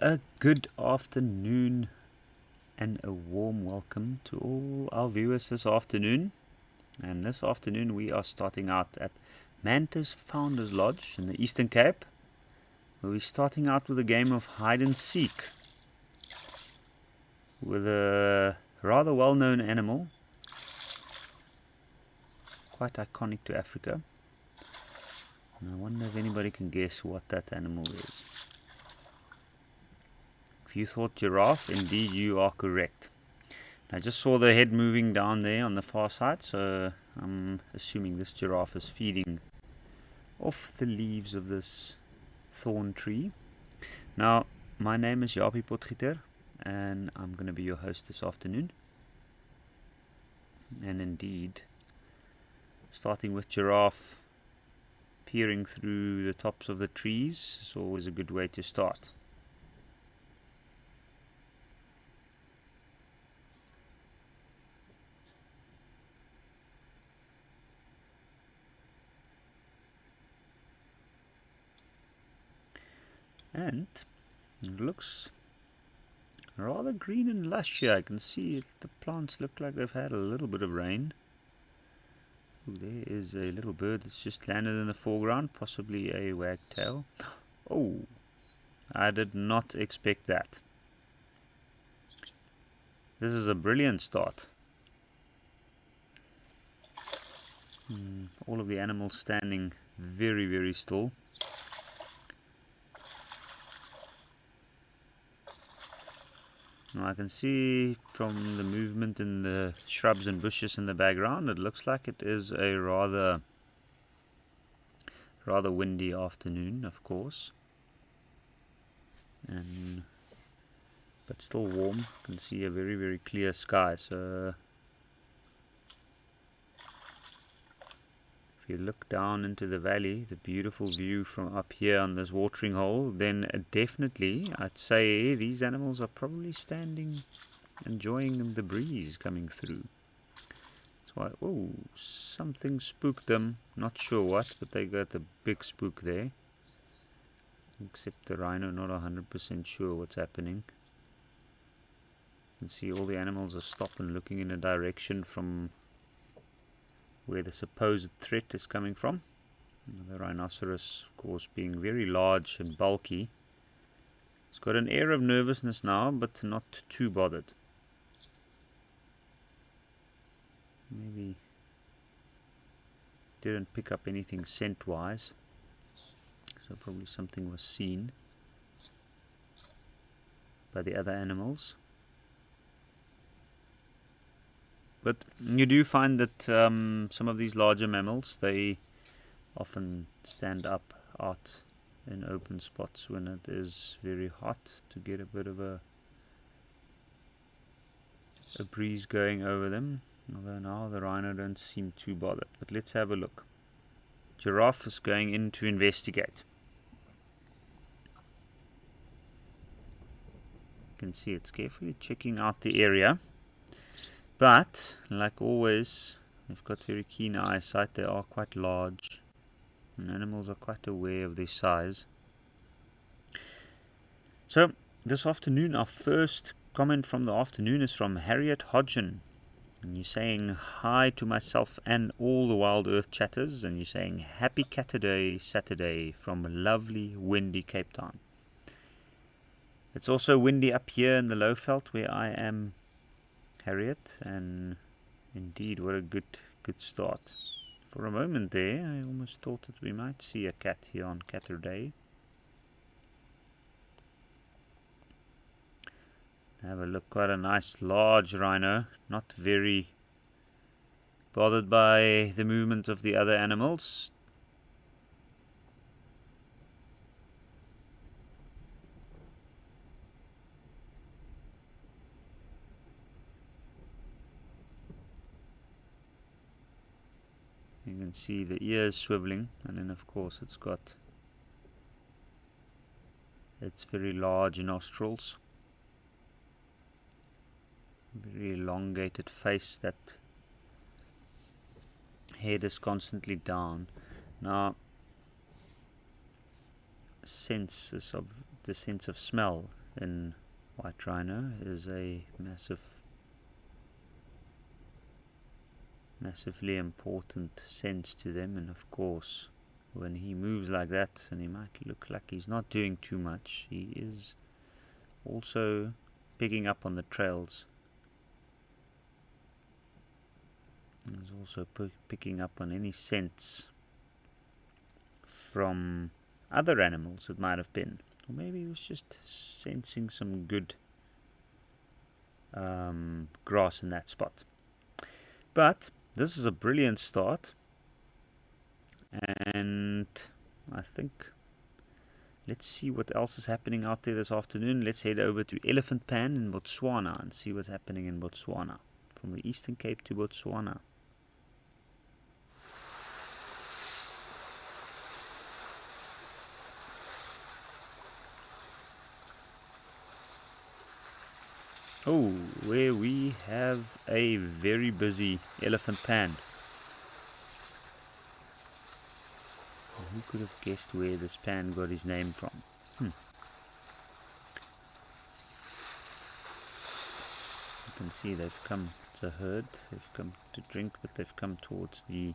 A good afternoon and a warm welcome to all our viewers this afternoon. And this afternoon we are starting out at Mantis Founders Lodge in the Eastern Cape, where we're starting out with a game of hide and seek with a rather well-known animal, quite iconic to Africa. And I wonder if anybody can guess what that animal is. If you thought giraffe, indeed you are correct. I just saw the head moving down there on the far side, so I'm assuming this giraffe is feeding off the leaves of this thorn tree. Now, my name is Japie Potgieter, and I'm going to be your host this afternoon. And indeed, starting with giraffe peering through the tops of the trees is always a good way to start. And it looks rather green and lush here. I can see the plants look like they've had a little bit of rain. Ooh, there is a little bird that's just landed in the foreground, possibly a wagtail. Oh, I did not expect that. This is a brilliant start. All of the animals standing very, very still. Now I can see from the movement in the shrubs and bushes in the background, it looks like it is a rather windy afternoon, of course, but still warm. You can see a very, very clear sky. So if you look down into the valley, the beautiful view from up here on this watering hole, then definitely I'd say these animals are probably standing, enjoying the breeze coming through. That's why, oh, something spooked them. Not sure what, but they got a big spook there. Except the rhino, not 100% sure what's happening. You can see all the animals are stopping, looking in a direction from where the supposed threat is coming from. The rhinoceros, of course, being very large and bulky, it's got an air of nervousness now, but not too bothered. Maybe didn't pick up anything scent-wise, so probably something was seen by the other animals. But you do find that some of these larger mammals, they often stand up out in open spots when it is very hot to get a bit of a breeze going over them. Although now the rhino don't seem too bothered. But let's have a look. Giraffe is going in to investigate. You can see it's carefully checking out the area. But, like always, they've got very keen eyesight. They are quite large, and animals are quite aware of their size. So, this afternoon, our first comment from the afternoon is from Harriet Hodgen. And you're saying hi to myself and all the Wild Earth chatters, and you're saying happy Catterday Saturday from lovely, windy Cape Town. It's also windy up here in the Lowveld where I am, Harriet, and indeed what a good start. For a moment there I almost thought that we might see a cat here on Catterday. Have a look, quite a nice large rhino, not very bothered by the movement of the other animals. You can see the ears swiveling, and then of course it's got its very large nostrils, very elongated face. That head is constantly down. Now, the sense of smell in white rhino is a massively important sense to them. And of course, when he moves like that, and he might look like he's not doing too much, he is also picking up on the trails. He's also picking up on any scents from other animals it might have been, or maybe he was just sensing some good grass in that spot. But this is a brilliant start, and I think let's see what else is happening out there this afternoon. Let's head over to Elephant Pan in Botswana and see what's happening in Botswana, from the Eastern Cape to Botswana. Oh, where we have a very busy Elephant Pan. Who could have guessed where this pan got his name from? You can see they've come, it's a herd, they've come to drink, but they've come towards the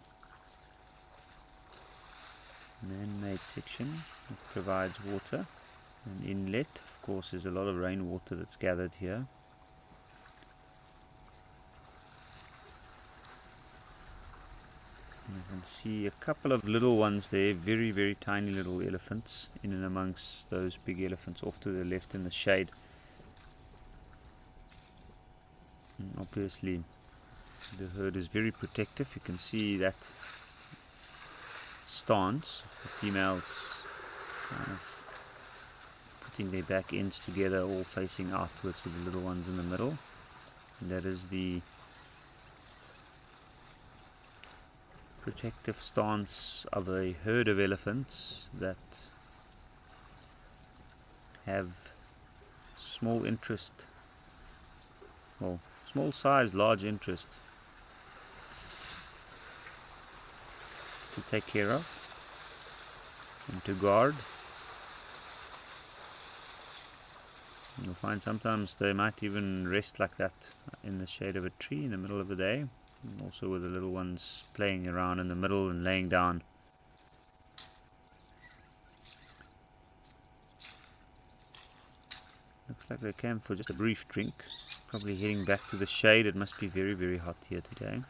man-made section that provides water. An inlet, of course, there's a lot of rainwater that's gathered here. You can see a couple of little ones there, very, very tiny little elephants in and amongst those big elephants off to the left in the shade. And obviously, the herd is very protective. You can see that stance of the females kind of putting their back ends together, all facing outwards, with the little ones in the middle. And that is the protective stance of a herd of elephants that have small interest, well, small size, large interest to take care of and to guard. You'll find sometimes they might even rest like that in the shade of a tree in the middle of the day. And also with the little ones playing around in the middle and laying down. Looks like they came for just a brief drink, probably heading back to the shade. It must be very, very hot here today.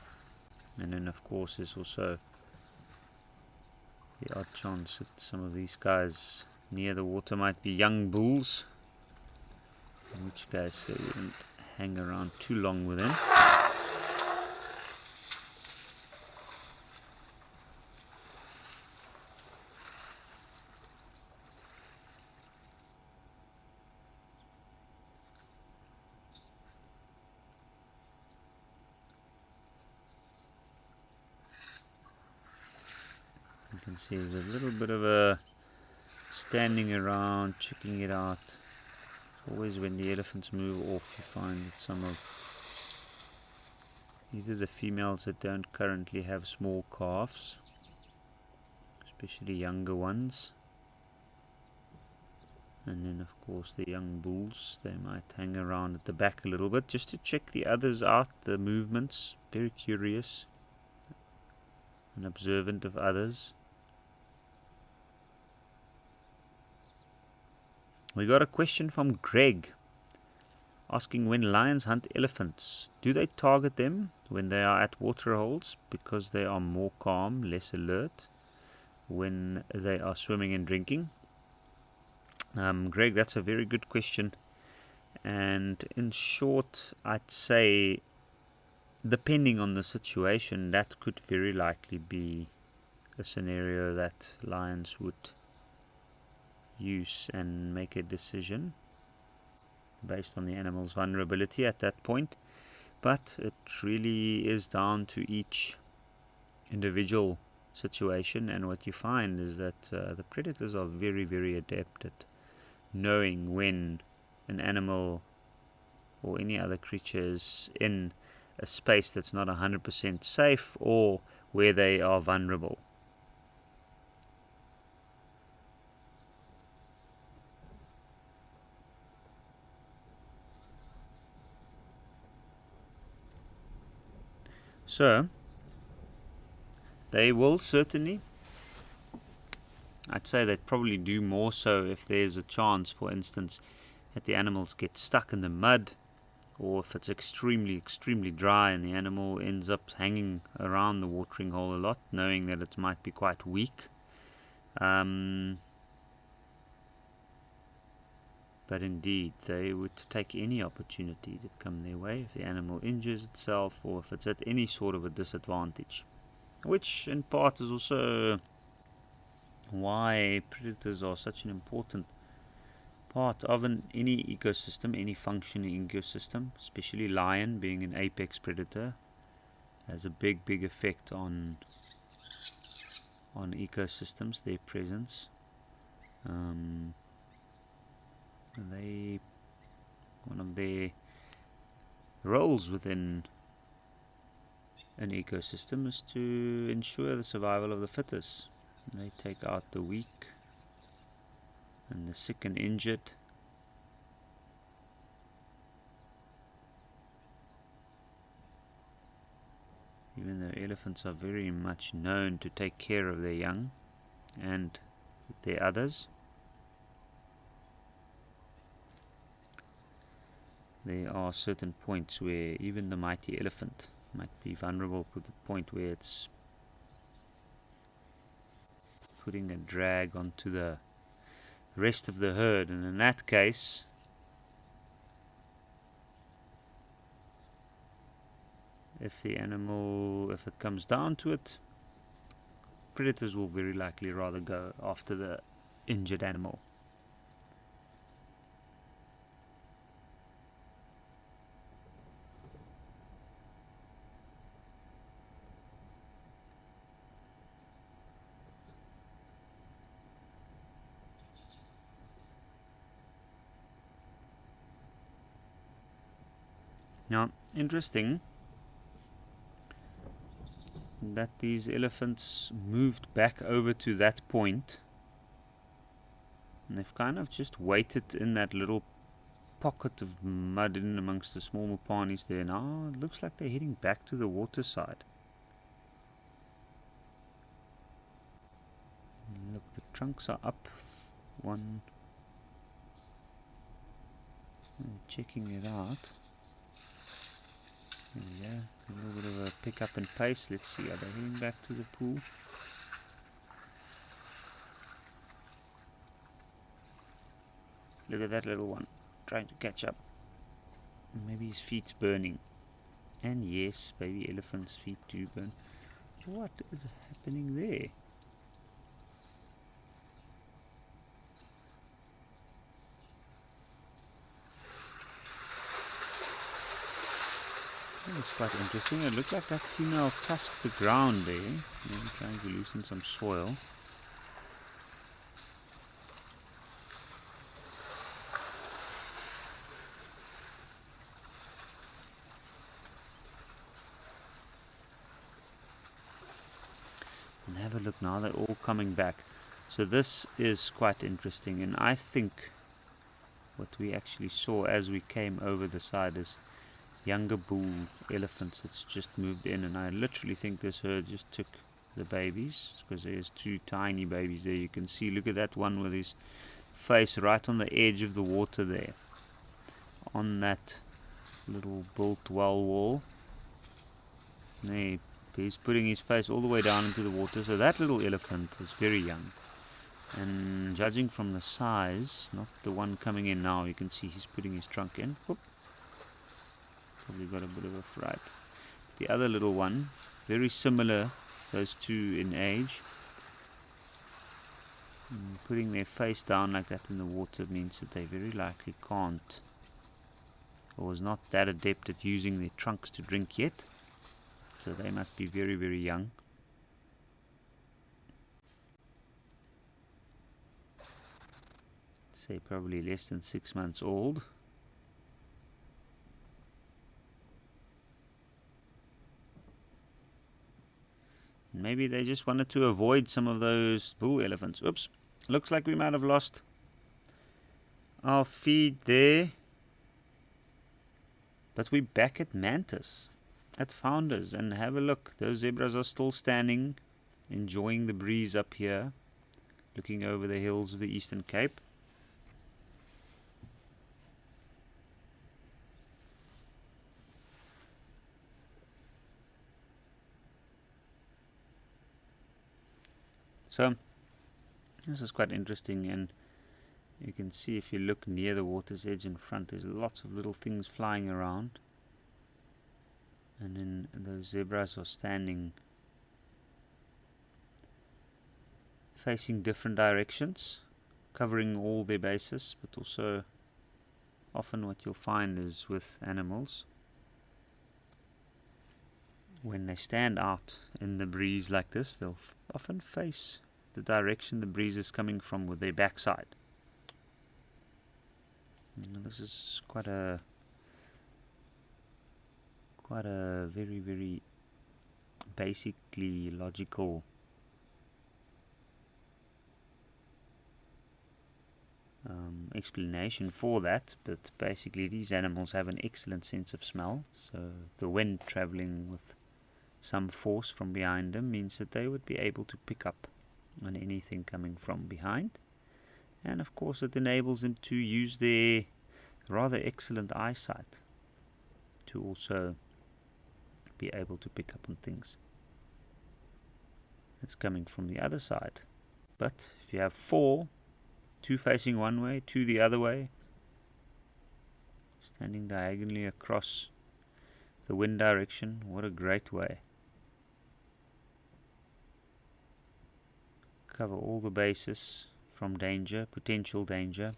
And then of course there's also the odd chance that some of these guys near the water might be young bulls, in which case they wouldn't hang around too long with them. You can see there's a little bit of a standing around, checking it out. It's always when the elephants move off, you find that some of either the females that don't currently have small calves, especially younger ones, and then of course the young bulls, they might hang around at the back a little bit just to check the others out, the movements, very curious and observant of others. We got a question from Greg asking, when lions hunt elephants, do they target them when they are at waterholes because they are more calm, less alert when they are swimming and drinking? Greg, that's a very good question, and in short, I'd say depending on the situation, that could very likely be a scenario that lions would use and make a decision based on the animal's vulnerability at that point. But it really is down to each individual situation, and what you find is that the predators are very, very adept at knowing when an animal or any other creature is in a space that's not 100% safe or where they are vulnerable. So they will certainly, I'd say they'd probably do more so if there's a chance, for instance, that the animals get stuck in the mud, or if it's extremely dry and the animal ends up hanging around the watering hole a lot, knowing that it might be quite weak. But indeed, they would take any opportunity that come their way if the animal injures itself or if it's at any sort of a disadvantage. Which in part is also why predators are such an important part of any ecosystem, any functioning ecosystem, especially lion being an apex predator, has a big effect on ecosystems, their presence. One of their roles within an ecosystem is to ensure the survival of the fittest. They take out the weak and the sick and injured. Even though elephants are very much known to take care of their young and their others, there are certain points where even the mighty elephant might be vulnerable to the point where it's putting a drag onto the rest of the herd, and in that case if it comes down to it, predators will very likely rather go after the injured animal. Now, interesting that these elephants moved back over to that point, and they've kind of just waited in that little pocket of mud in amongst the small mupanis there. Now it looks like they're heading back to the water side. Look, the trunks are up. One, checking it out. There we go. A little bit of a pick up in pace. Let's see, are they heading back to the pool? Look at that little one trying to catch up. Maybe his feet's burning. And yes, baby elephant's feet do burn. What is happening there? It's quite interesting. It looked like that female tusked the ground there, maybe trying to loosen some soil. And have a look now, they're all coming back. So this is quite interesting, and I think what we actually saw as we came over the side is younger bull elephants that's just moved in, and I literally think this herd just took the babies, because there's two tiny babies there. You can see, look at that one with his face right on the edge of the water there, on that little built well wall. There, he's putting his face all the way down into the water. So that little elephant is very young, and judging from the size, not the one coming in now, you can see he's putting his trunk in. Whoop. Probably got a bit of a fright. The other little one, very similar, those two in age. Putting their face down like that in the water means that they very likely can't, or is not that adept at using their trunks to drink yet. So they must be very young. Say probably less than 6 months old. Maybe they just wanted to avoid some of those bull elephants. Oops, looks like we might have lost our feed there. But we're back at mantis. at Founders and have a look. Those zebras are still standing, enjoying the breeze up here, looking over the hills of the Eastern Cape. So this is quite interesting, and you can see if you look near the water's edge in front, there's lots of little things flying around, and then those zebras are standing facing different directions, covering all their bases. But also often what you'll find is with animals, when they stand out in the breeze like this, they'll often face the direction the breeze is coming from with their backside. And this is quite a very, very basically logical explanation for that, but basically these animals have an excellent sense of smell, so the wind traveling with some force from behind them means that they would be able to pick up on anything coming from behind, and of course it enables them to use their rather excellent eyesight to also be able to pick up on things that's coming from the other side. But if you have 4, 2 facing one way, 2 the other way, standing diagonally across the wind direction, what a great way. Cover all the bases from danger, potential danger.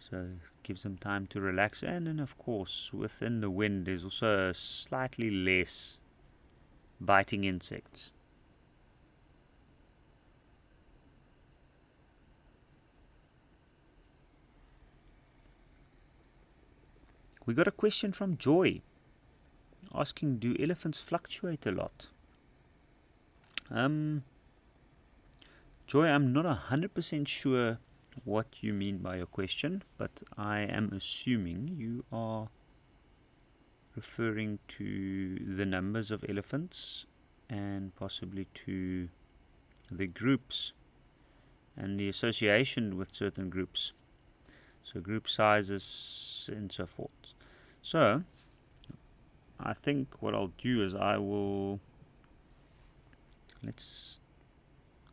So it gives them time to relax, and then of course within the wind there's also slightly less biting insects. We got a question from Joy asking, do elephants fluctuate a lot? Joy, I'm not 100% sure what you mean by your question, but I am assuming you are referring to the numbers of elephants and possibly to the groups and the association with certain groups, so group sizes and so forth. So I think what I'll do is let's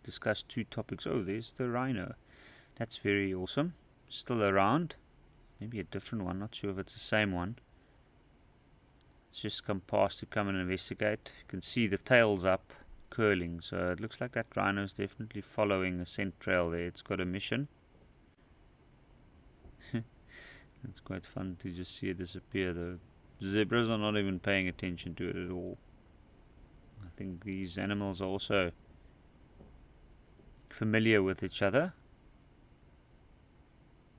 discuss 2 topics. Oh, there's the rhino. That's very awesome. Still around. Maybe a different one. Not sure if it's the same one. It's just come past to come and investigate. You can see the tail's up, curling. So it looks like that rhino is definitely following a scent trail there. It's got a mission. It's quite fun to just see it disappear. The zebras are not even paying attention to it at all. I think these animals are also familiar with each other.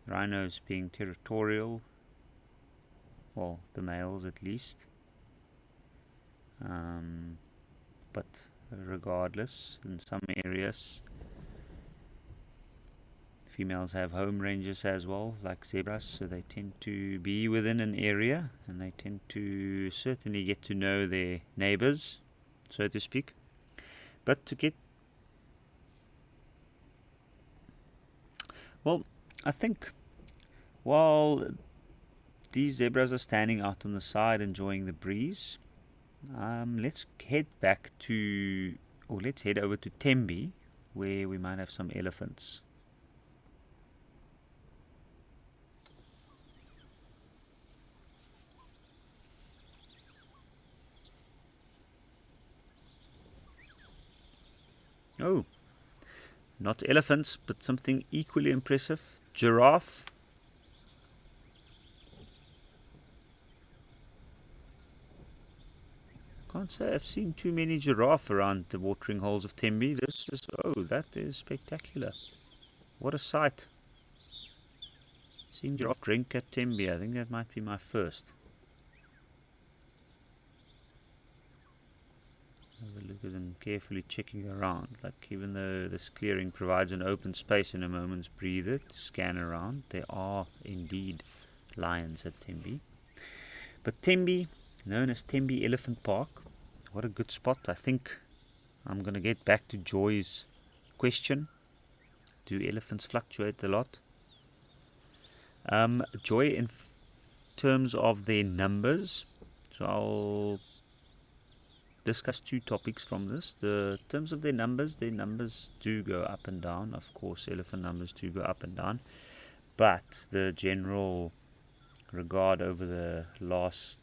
Rhinos being territorial, well, the males at least. But regardless, in some areas females have home ranges as well, like zebras, so they tend to be within an area and they tend to certainly get to know their neighbors, so to speak. But to get, well, I think while these zebras are standing out on the side enjoying the breeze, let's head over to Tembe, where we might have some elephants. Oh, not elephants, but something equally impressive. Giraffe. Can't say I've seen too many giraffe around the watering holes of Tembe. That is spectacular. What a sight. Seen giraffe drink at Tembe. I think that might be my first. Have a look at them carefully checking around. Like, even though this clearing provides an open space and a moment's breather to scan around, there are indeed lions at Tembe. But Tembe known as Tembe Elephant Park. What a good spot. I think I'm going to get back to Joy's question. Do elephants fluctuate a lot? Joy, in terms of their numbers, so I'll discuss two topics from this. The terms of their numbers do go up and down. Of course, elephant numbers do go up and down, but the general regard over the last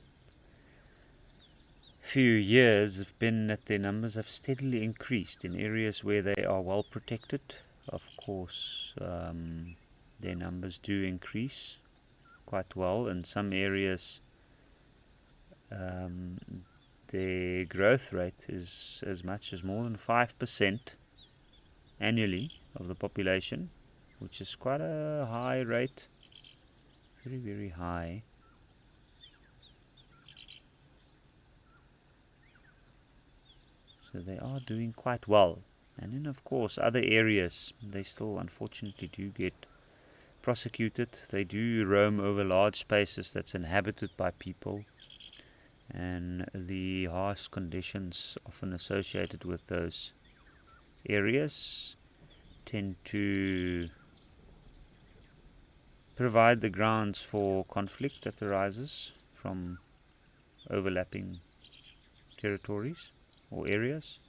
few years have been that their numbers have steadily increased in areas where they are well protected. Of course, their numbers do increase quite well. In some areas, their growth rate is as much as more than 5% annually of the population, which is quite a high rate, very, very high. So they are doing quite well. And then, of course, other areas, they still unfortunately do get prosecuted. They do roam over large spaces that's inhabited by people, and the harsh conditions often associated with those areas tend to provide the grounds for conflict that arises from overlapping territories or areas.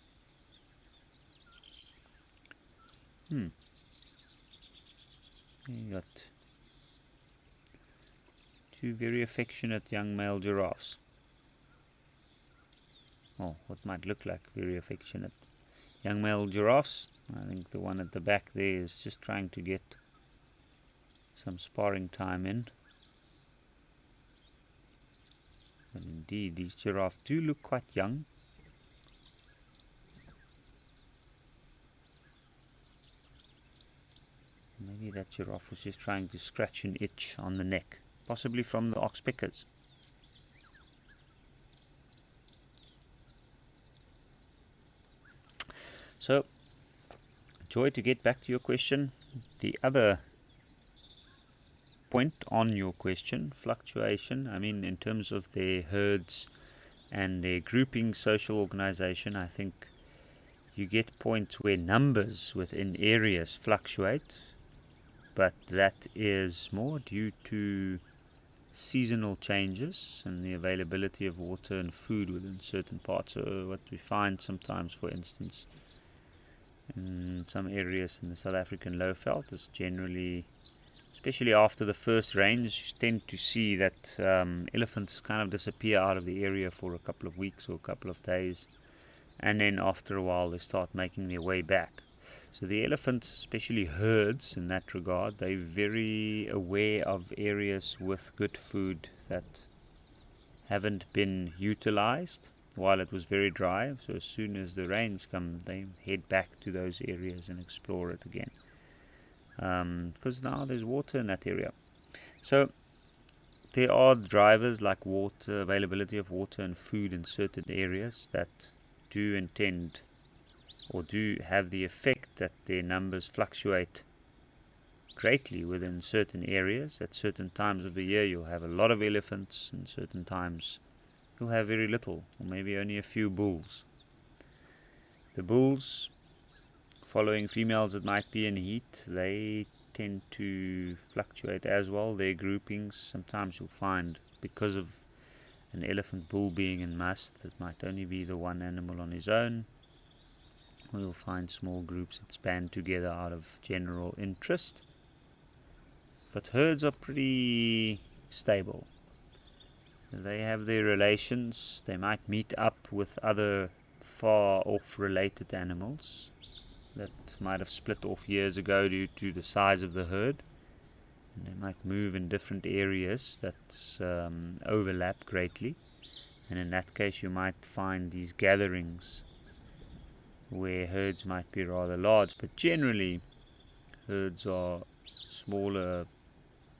You got two very affectionate young male giraffes. Oh, what might look like very affectionate young male giraffes. I think the one at the back there is just trying to get some sparring time in. But indeed, these giraffes do look quite young. Maybe that giraffe was just trying to scratch an itch on the neck, possibly from the oxpeckers. So, Joy, to get back to your question, the other point on your question, fluctuation, I mean in terms of their herds and their grouping, social organization, I think you get points where numbers within areas fluctuate, but that is more due to seasonal changes and the availability of water and food within certain parts. So what we find sometimes, for instance, in some areas in the South African lowveld is generally, especially after the first rains, you tend to see that elephants kind of disappear out of the area for a couple of weeks or a couple of days, and then after a while they start making their way back. So the elephants, especially herds in that regard, they're very aware of areas with good food that haven't been utilized while it was very dry. So as soon as the rains come, they head back to those areas and explore it again, because now there's water in that area. So there are drivers like water, availability of water and food in certain areas that do intend or do have the effect that their numbers fluctuate greatly within certain areas. At certain times of the year you'll have a lot of elephants, and certain times you'll have very little, or maybe only a few bulls. The bulls, following females that might be in heat, they tend to fluctuate as well, their groupings. Sometimes you'll find, because of an elephant bull being in must, that might only be the one animal on his own. We'll find small groups that band together out of general interest. But herds are pretty stable. They have their relations. They might meet up with other far off related animals that might have split off years ago due to the size of the herd. And they might move in different areas that overlap greatly. And in that case you might find these gatherings where herds might be rather large, but generally herds are smaller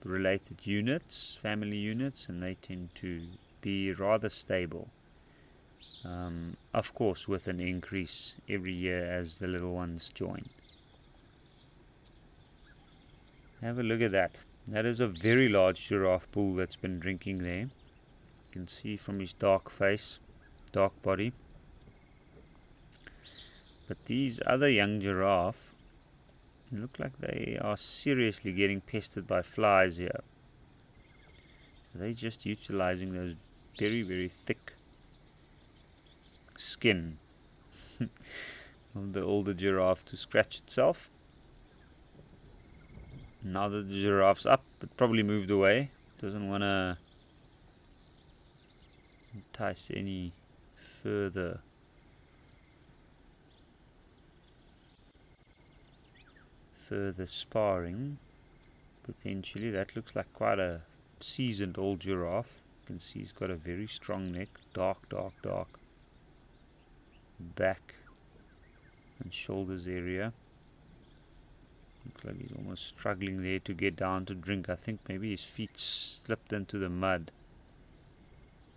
related units, family units, and they tend to be rather stable. Of course, with an increase every year as the little ones join. Have a look at that. That is a very large giraffe bull that's been drinking there. can see from his dark face, dark body. But these other young giraffe look like they are seriously getting pestered by flies here. So they're just utilizing those very, very thick skin of the older giraffe to scratch itself. Now that the giraffe's up, it probably moved away. Doesn't want to entice any further sparring. Potentially, that looks like quite a seasoned old giraffe. You can see he's got a very strong neck, dark back and shoulders area. Looks like he's almost struggling there to get down to drink. I think maybe his feet slipped into the mud.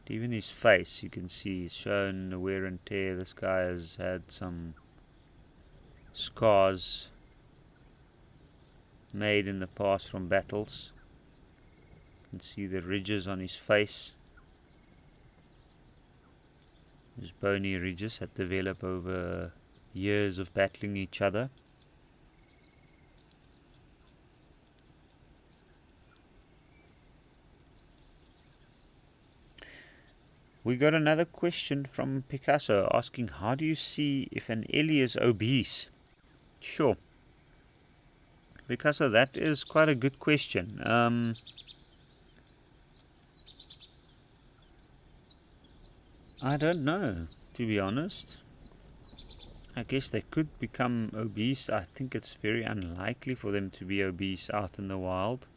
Even his face, you can see, he's shown the wear and tear. This guy has had some scars made in the past from battles. You can see the ridges on his face. Those bony ridges that develop over years of battling each other. We got another question from Picasso asking, how do you see if an ellie is obese? Sure. Picasso, that is quite a good question. I don't know, to be honest. I guess they could become obese. I think it's very unlikely for them to be obese out in the wild,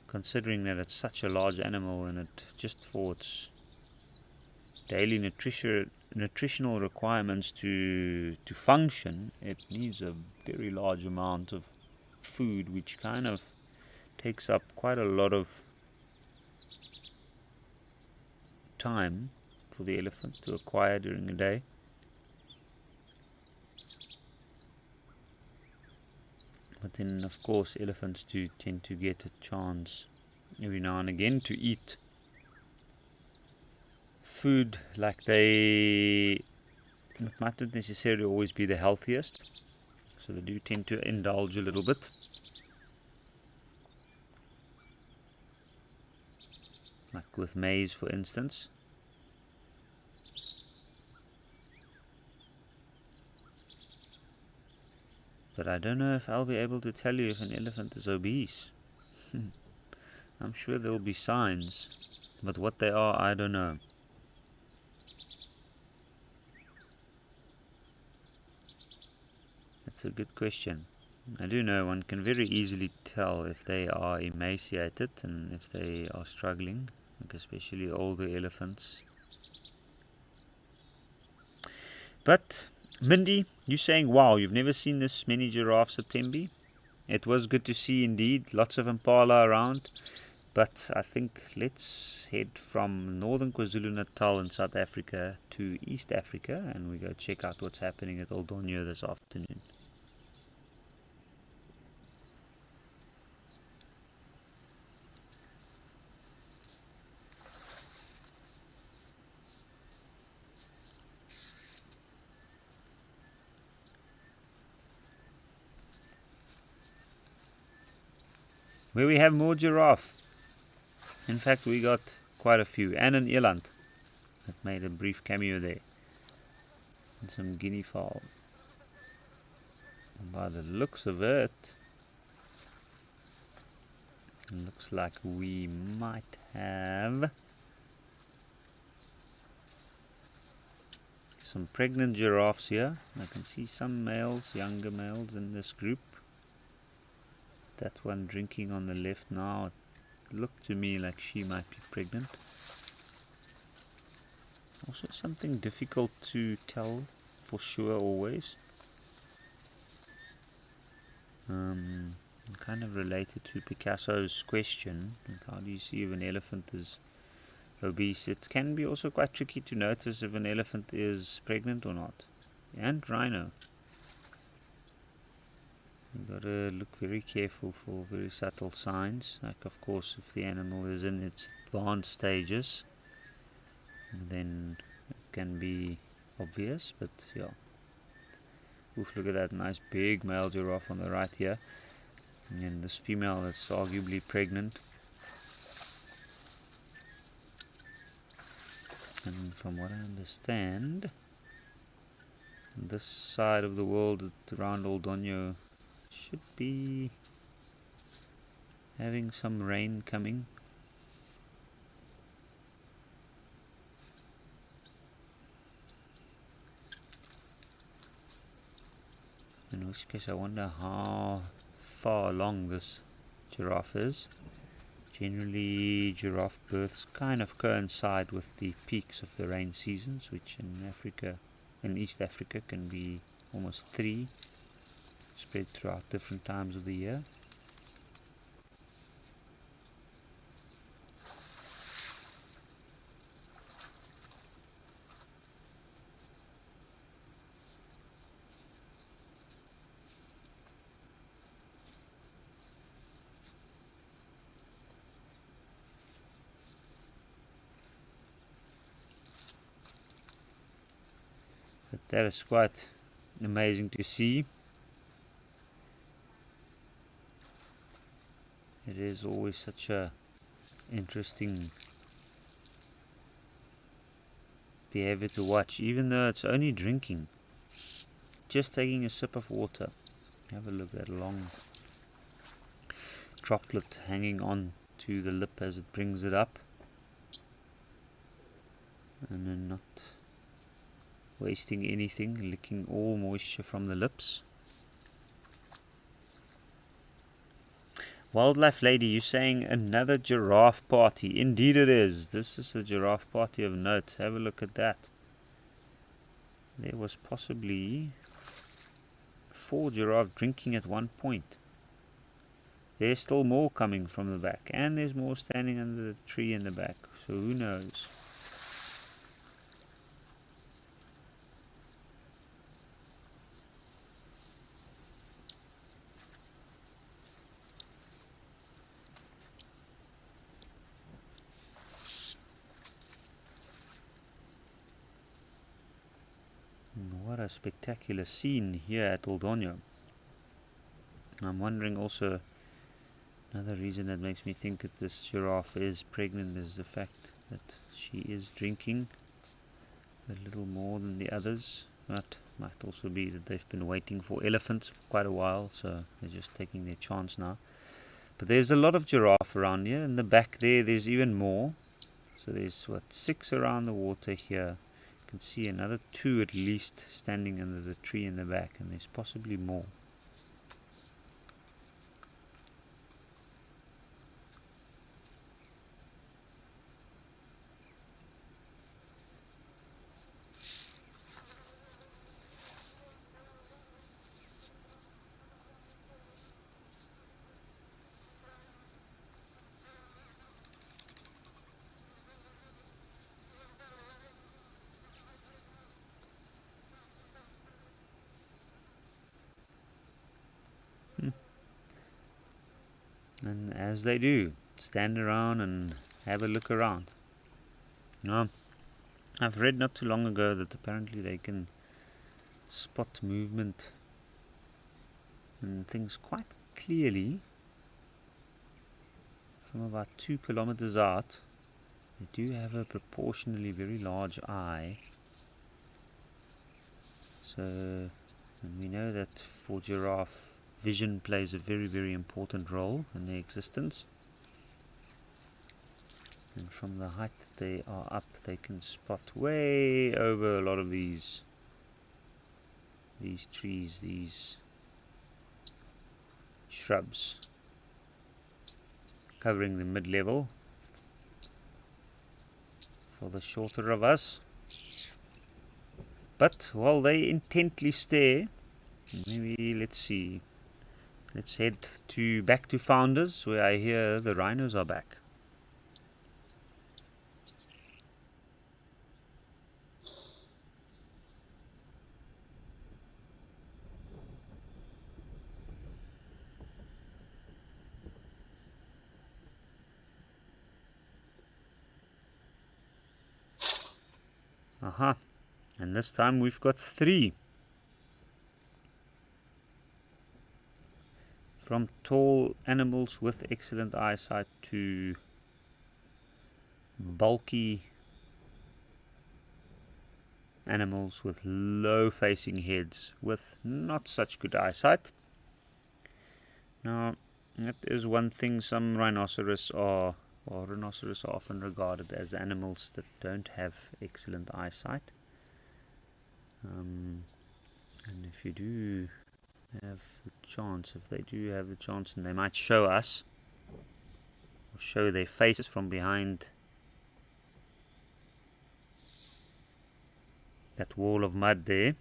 considering that it's such a large animal and it just for its daily nutritional requirements to function, it needs a very large amount of food, which kind of takes up quite a lot of time for the elephant to acquire during the day. But then, of course, elephants do tend to get a chance every now and again to eat food like it might not necessarily always be the healthiest, so they do tend to indulge a little bit. Like with maize, for instance. But I don't know if I'll be able to tell you if an elephant is obese. I'm sure there'll be signs, but what they are, I don't know. That's a good question. I do know one can very easily tell if they are emaciated and if they are struggling, like especially older elephants. But Mindy, you're saying, wow, you've never seen this many giraffes at Tembe? It was good to see indeed, lots of impala around. But I think let's head from northern KwaZulu-Natal in South Africa to East Africa, and we go check out what's happening at Oldonyo this afternoon. Where we have more giraffe. In fact, we got quite a few, and an eland that made a brief cameo there, and some guinea fowl. And by the looks of it, looks like we might have some pregnant giraffes here. I can see some males, younger males in this group. That one drinking on the left now, it looked to me like she might be pregnant. Also something difficult to tell for sure always. Kind of related to Picasso's question, like how do you see if an elephant is obese? It can be also quite tricky to notice if an elephant is pregnant or not. And rhino. We've got to look very careful for very subtle signs. Like, of course, if the animal is in its advanced stages, then it can be obvious. But yeah, oof, look at that nice big male giraffe on the right here, and this female that's arguably pregnant. And from what I understand, this side of the world around Old Donyo should be having some rain coming. In which case I wonder how far along this giraffe is. Generally, giraffe births kind of coincide with the peaks of the rain seasons, which in East Africa can be almost 3, spread throughout different times of the year. But that is quite amazing to see. It is always such a interesting behavior to watch, even though it's only drinking, just taking a sip of water. Have a look at that long droplet hanging on to the lip as it brings it up, and then not wasting anything, licking all moisture from the lips. Wildlife lady, you're saying another giraffe party. Indeed it is. This is a giraffe party of note. Have a look at that. There was possibly 4 giraffes drinking at one point. There's still more coming from the back, and there's more standing under the tree in the back, so who knows. What a spectacular scene here at Old Donyo. I'm wondering also, another reason that makes me think that this giraffe is pregnant is the fact that she is drinking a little more than the others. That might also be that they've been waiting for elephants for quite a while, so they're just taking their chance now. But there's a lot of giraffe around here. In the back there's even more. So there's 6 around the water here. You can see another 2 at least standing under the tree in the back, and there's possibly more. And as they do, stand around and have a look around. I've read not too long ago that apparently they can spot movement and things quite clearly from about 2 kilometers out. They do have a proportionally very large eye. So, and we know that for giraffe, vision plays a very, very important role in their existence. And from the height that they are up, they can spot way over a lot of these trees, these shrubs, covering the mid-level for the shorter of us. But while they intently stare, maybe let's head back to Founders, where I hear the rhinos are back. Aha, and this time we've got 3. From tall animals with excellent eyesight to bulky animals with low facing heads with not such good eyesight. Now, that is one thing. Some rhinoceros are often regarded as animals that don't have excellent eyesight. And if you do have the chance, if they do have the chance, and they might show us, or show their faces from behind that wall of mud there,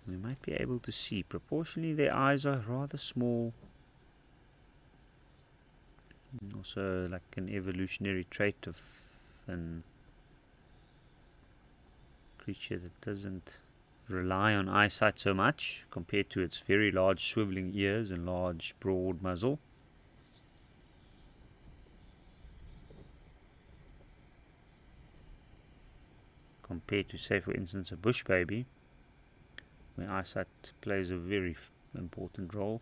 we might be able to see. Proportionally, their eyes are rather small. And also, like an evolutionary trait of a creature that doesn't rely on eyesight so much compared to its very large swiveling ears and large broad muzzle. Compared to, say, for instance, a bush baby, where eyesight plays a very important role.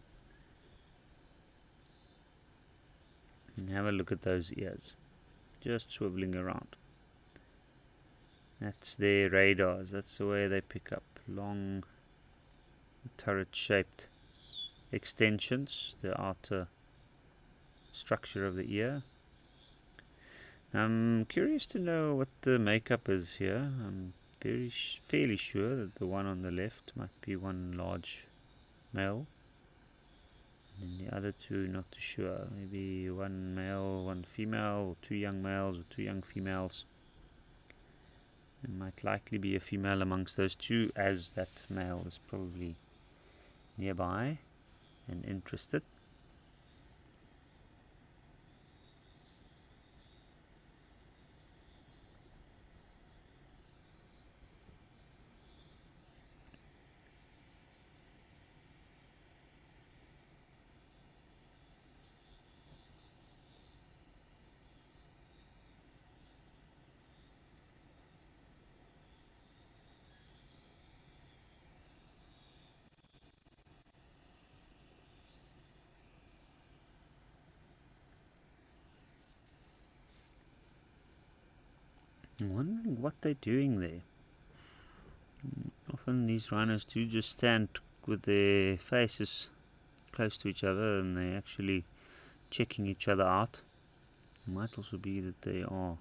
And have a look at those ears, just swiveling around. That's their radars. That's the way they pick up long turret-shaped extensions, the outer structure of the ear. I'm curious to know what the makeup is here. I'm fairly sure that the one on the left might be one large male, and the other two not too sure. Maybe one male, one female, or 2 young males or 2 young females. There might likely be a female amongst those 2, as that male is probably nearby and interested. I'm wondering what they're doing there. Often these rhinos do just stand with their faces close to each other, and they're actually checking each other out. It might also be that they are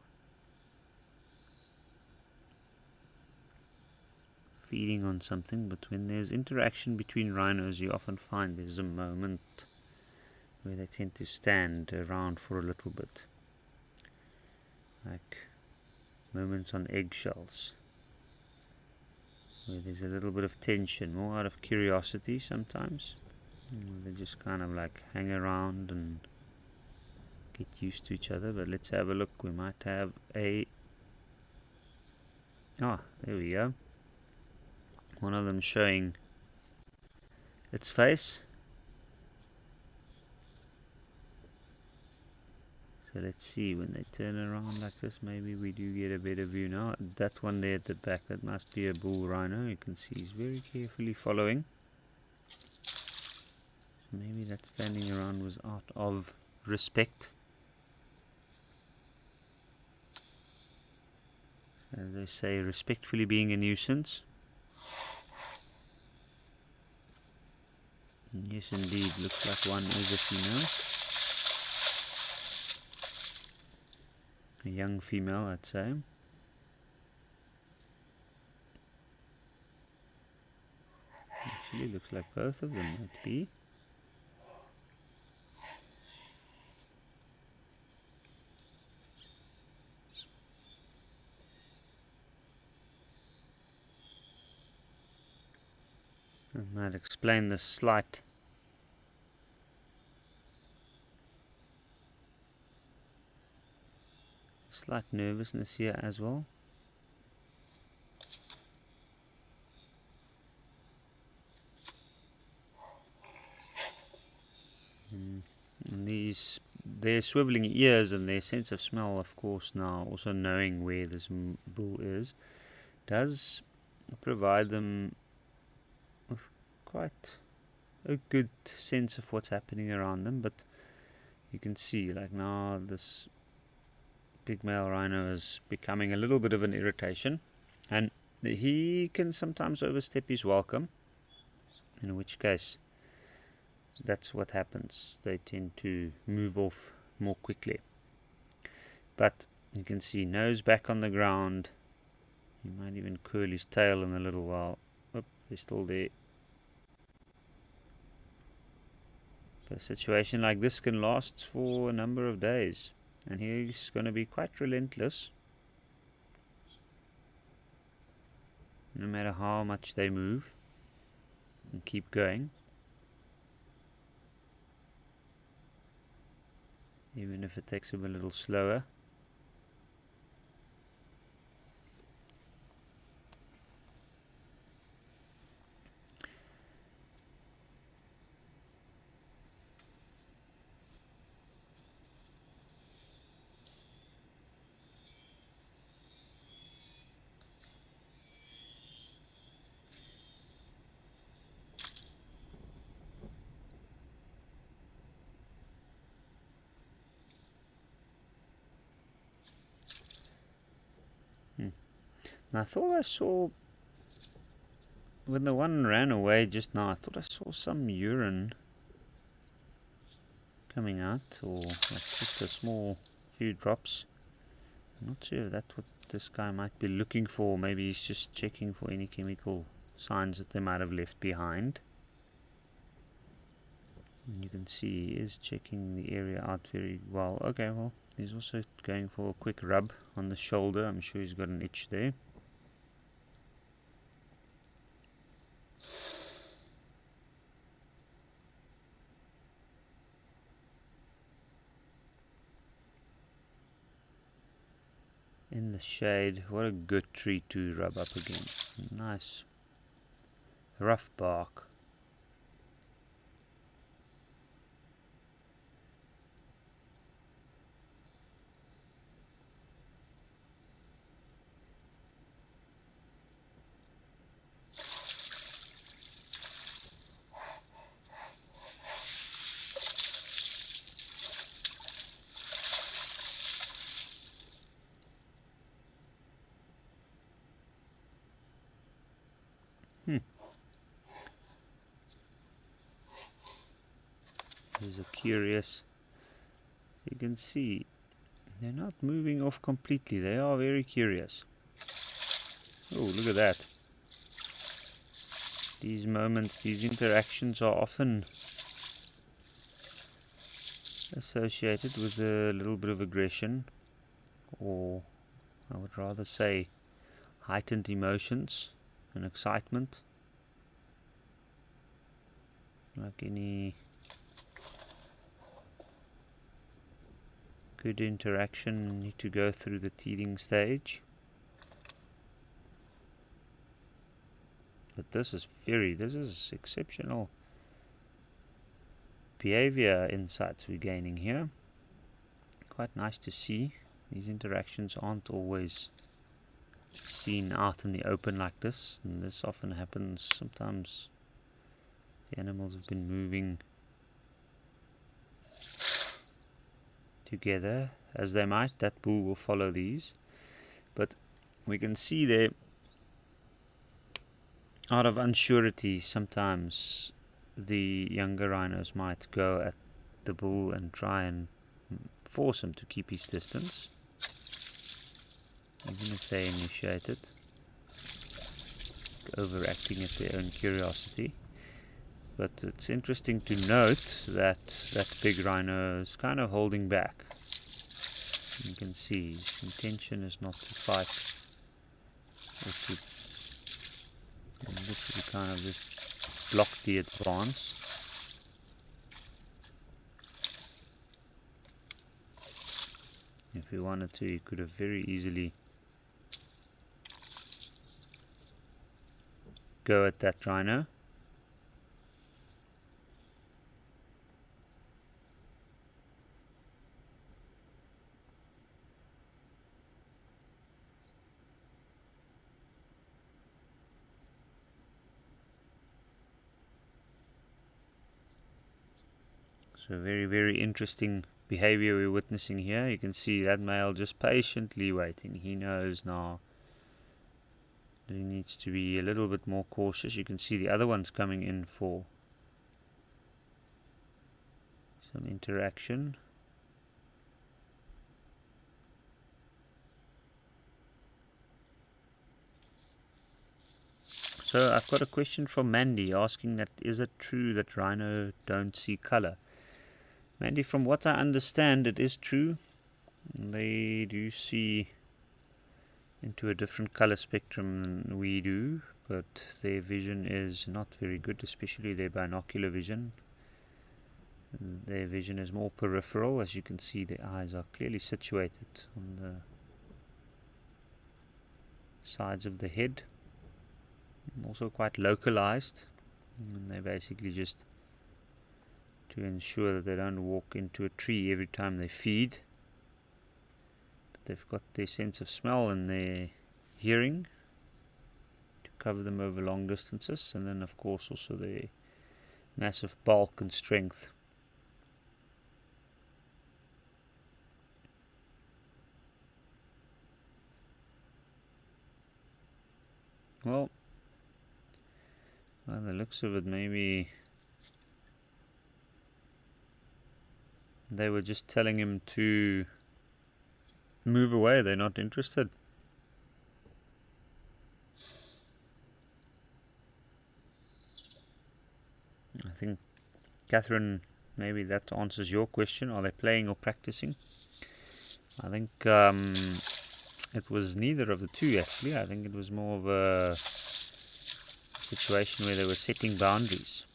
feeding on something, but when there's interaction between rhinos, you often find there's a moment where they tend to stand around for a little bit, like moments on eggshells, where there's a little bit of tension, more out of curiosity sometimes. They just kind of like hang around and get used to each other. But let's have a look. We might have there we go. One of them showing its face. So let's see, when they turn around like this, maybe we do get a better view now. That one there at the back, that must be a bull rhino. You can see he's very carefully following. Maybe that standing around was out of respect. As they say, respectfully being a nuisance. And yes, indeed, looks like one is a female. A young female, I'd say. Actually, looks like both of them might be. That might explain the slight nervousness here as well. And these their swiveling ears and their sense of smell, of course, now also knowing where this bull is, does provide them with quite a good sense of what's happening around them. But you can see, like now, this big male rhino is becoming a little bit of an irritation, and he can sometimes overstep his welcome, in which case that's what happens. They tend to move off more quickly. But you can see nose back on the ground. He might even curl his tail in a little while. Oh, they're still there. But a situation like this can last for a number of days, and he's going to be quite relentless. No matter how much they move and keep going, even if it takes them a little slower. I thought I saw, when the one ran away just now, I thought I saw some urine coming out, or like just a small few drops. I'm not sure if that's what this guy might be looking for. Maybe he's just checking for any chemical signs that they might have left behind. And you can see he is checking the area out very well. Okay, well, he's also going for a quick rub on the shoulder. I'm sure he's got an itch there. In the shade, what a good tree to rub up against. Nice rough bark. These are curious. You can see they're not moving off completely. They are very curious. Oh, look at that. These moments, these interactions are often associated with a little bit of aggression, or I would rather say heightened emotions and excitement. Like any good interaction, need to go through the teething stage. But this is exceptional behavior insights we're gaining here. Quite nice to see. These interactions aren't always seen out in the open like this, and this often happens. Sometimes the animals have been moving together as they might. That bull will follow these, but we can see there, out of unsurety, sometimes the younger rhinos might go at the bull and try and force him to keep his distance, even if they initiate it, overacting at their own curiosity. But it's interesting to note that that big rhino is kind of holding back. You can see his intention is not to fight, or to literally kind of just block the advance. If he wanted to, he could have very easily go at that rhino. So very, very interesting behavior we're witnessing here. You can see that male just patiently waiting. He knows now that he needs to be a little bit more cautious. You can see the other one's coming in for some interaction. So I've got a question from Mandy asking that, is it true that rhino don't see color? Mandy, from what I understand, it is true. They do see into a different color spectrum than we do, but their vision is not very good, especially their binocular vision. Their vision is more peripheral. As you can see, their eyes are clearly situated on the sides of the head. Also quite localized, and they basically just to ensure that they don't walk into a tree every time they feed. But they've got their sense of smell and their hearing to cover them over long distances, and then of course also their massive bulk and strength. Well, by the looks of it, maybe they were just telling him to move away. They're not interested. I think, Catherine, maybe that answers your question. Are they playing or practicing? I think it was neither of the two, actually. I think it was more of a situation where they were setting boundaries.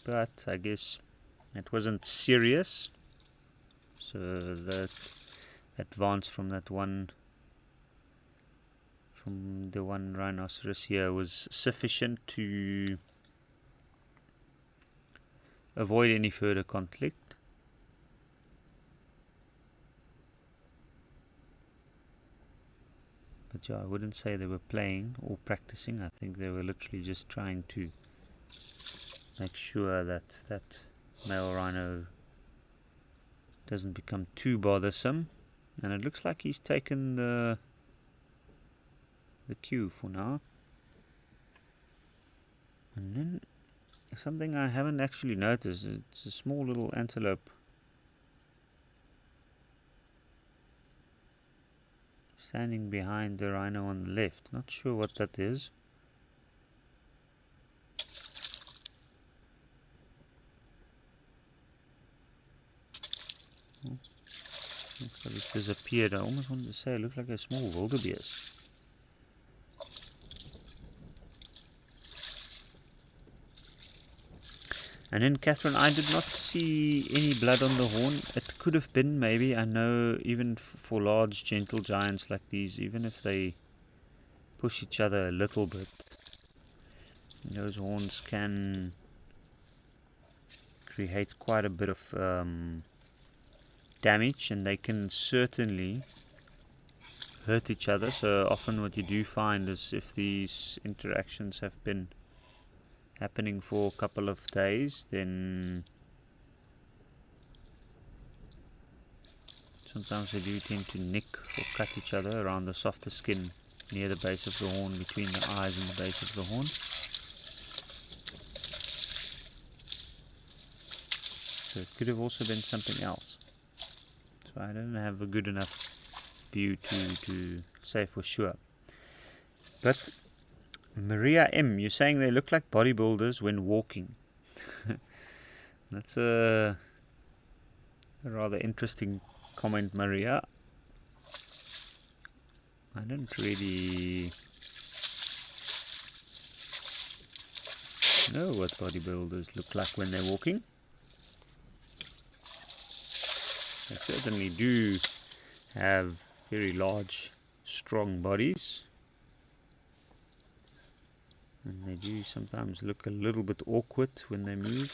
But I guess it wasn't serious. So that advance from the one rhinoceros here was sufficient to avoid any further conflict. But yeah, I wouldn't say they were playing or practicing. I think they were literally just trying to make sure that that male rhino doesn't become too bothersome. And it looks like he's taken the cue for now. And then something I haven't actually noticed, it's a small little antelope standing behind the rhino on the left. Not sure what that is. Looks like it's disappeared. I almost wanted to say it looks like a small wildebeest. And then, Catherine, I did not see any blood on the horn. It could have been, maybe. I know even for large, gentle giants like these, even if they push each other a little bit, those horns can create quite a bit of damage, and they can certainly hurt each other. So often what you do find is, if these interactions have been happening for a couple of days, then sometimes they do tend to nick or cut each other around the softer skin near the base of the horn, between the eyes and the base of the horn. So it could have also been something else. So I don't have a good enough view to say for sure. But Maria M, you're saying they look like bodybuilders when walking. That's a rather interesting comment, Maria. I don't really know what bodybuilders look like when they're walking. They certainly do have very large, strong bodies. And they do sometimes look a little bit awkward when they move.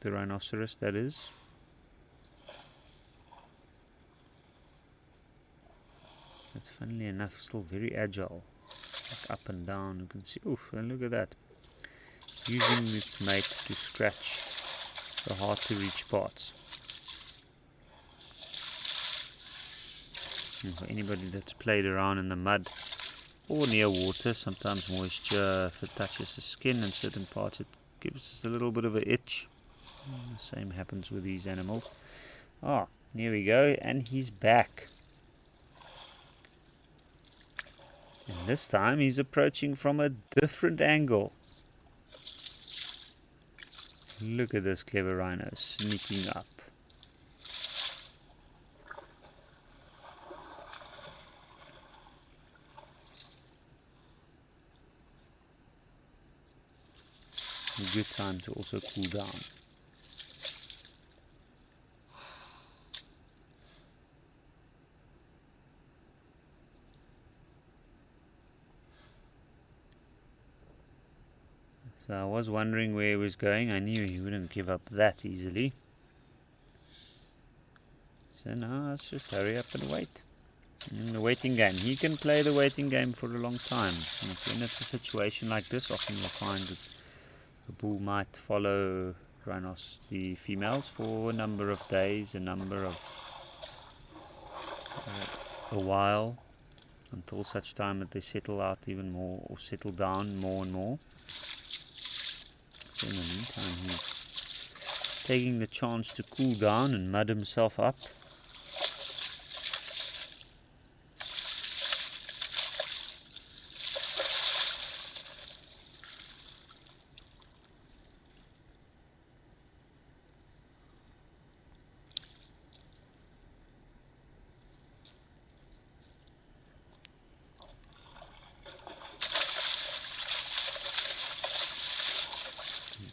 The rhinoceros, that is. But funnily enough, still very agile. Like up and down. You can see, oof, and look at that. using its mate to scratch the hard to reach parts. And for anybody that's played around in the mud or near water, sometimes moisture, if it touches the skin in certain parts, it gives us a little bit of an itch. And the same happens with these animals. Ah, there we go, and he's back. And this time he's approaching from a different angle. Look at this clever rhino sneaking up. A good time to also cool down. So I was wondering where he was going. I knew he wouldn't give up that easily. So now let's just hurry up and wait. In the waiting game. He can play the waiting game for a long time. And when it's a situation like this, often you'll find that the bull might follow the females for a number of days, a while, until such time that they settle out even more, or settle down more and more. So in the meantime, he's taking the chance to cool down and mud himself up.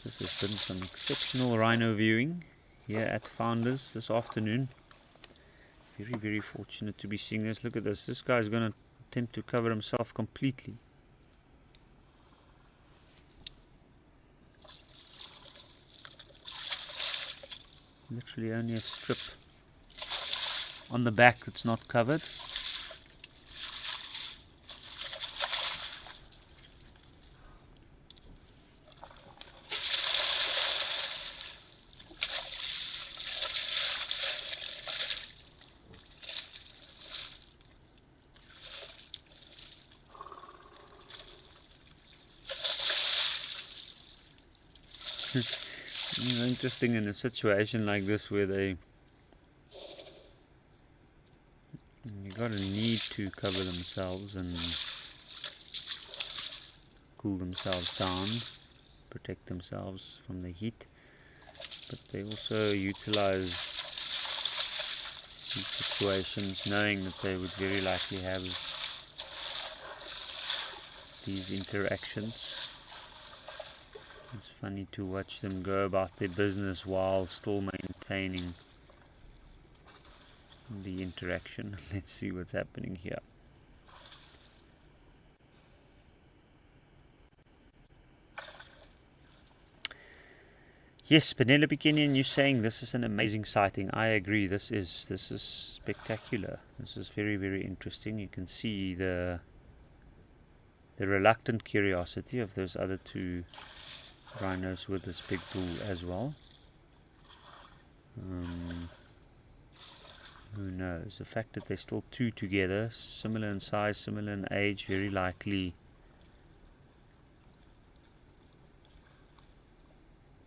This has been some exceptional rhino viewing here at Founders this afternoon. Very, very fortunate to be seeing this. Look at this. This guy is going to attempt to cover himself completely. Literally only a strip on the back that's not covered. Interesting in a situation like this where you got a need to cover themselves and cool themselves down, protect themselves from the heat, but they also utilize these situations knowing that they would very likely have these interactions. It's funny to watch them go about their business while still maintaining the interaction. Let's see what's happening here. Yes, Penelope Kenyon, you're saying this is an amazing sighting. I agree. This is spectacular. This is very, very interesting. You can see the reluctant curiosity of those other two rhinos with this big bull as well. Who knows? The fact that they're still two together, similar in size, similar in age, very likely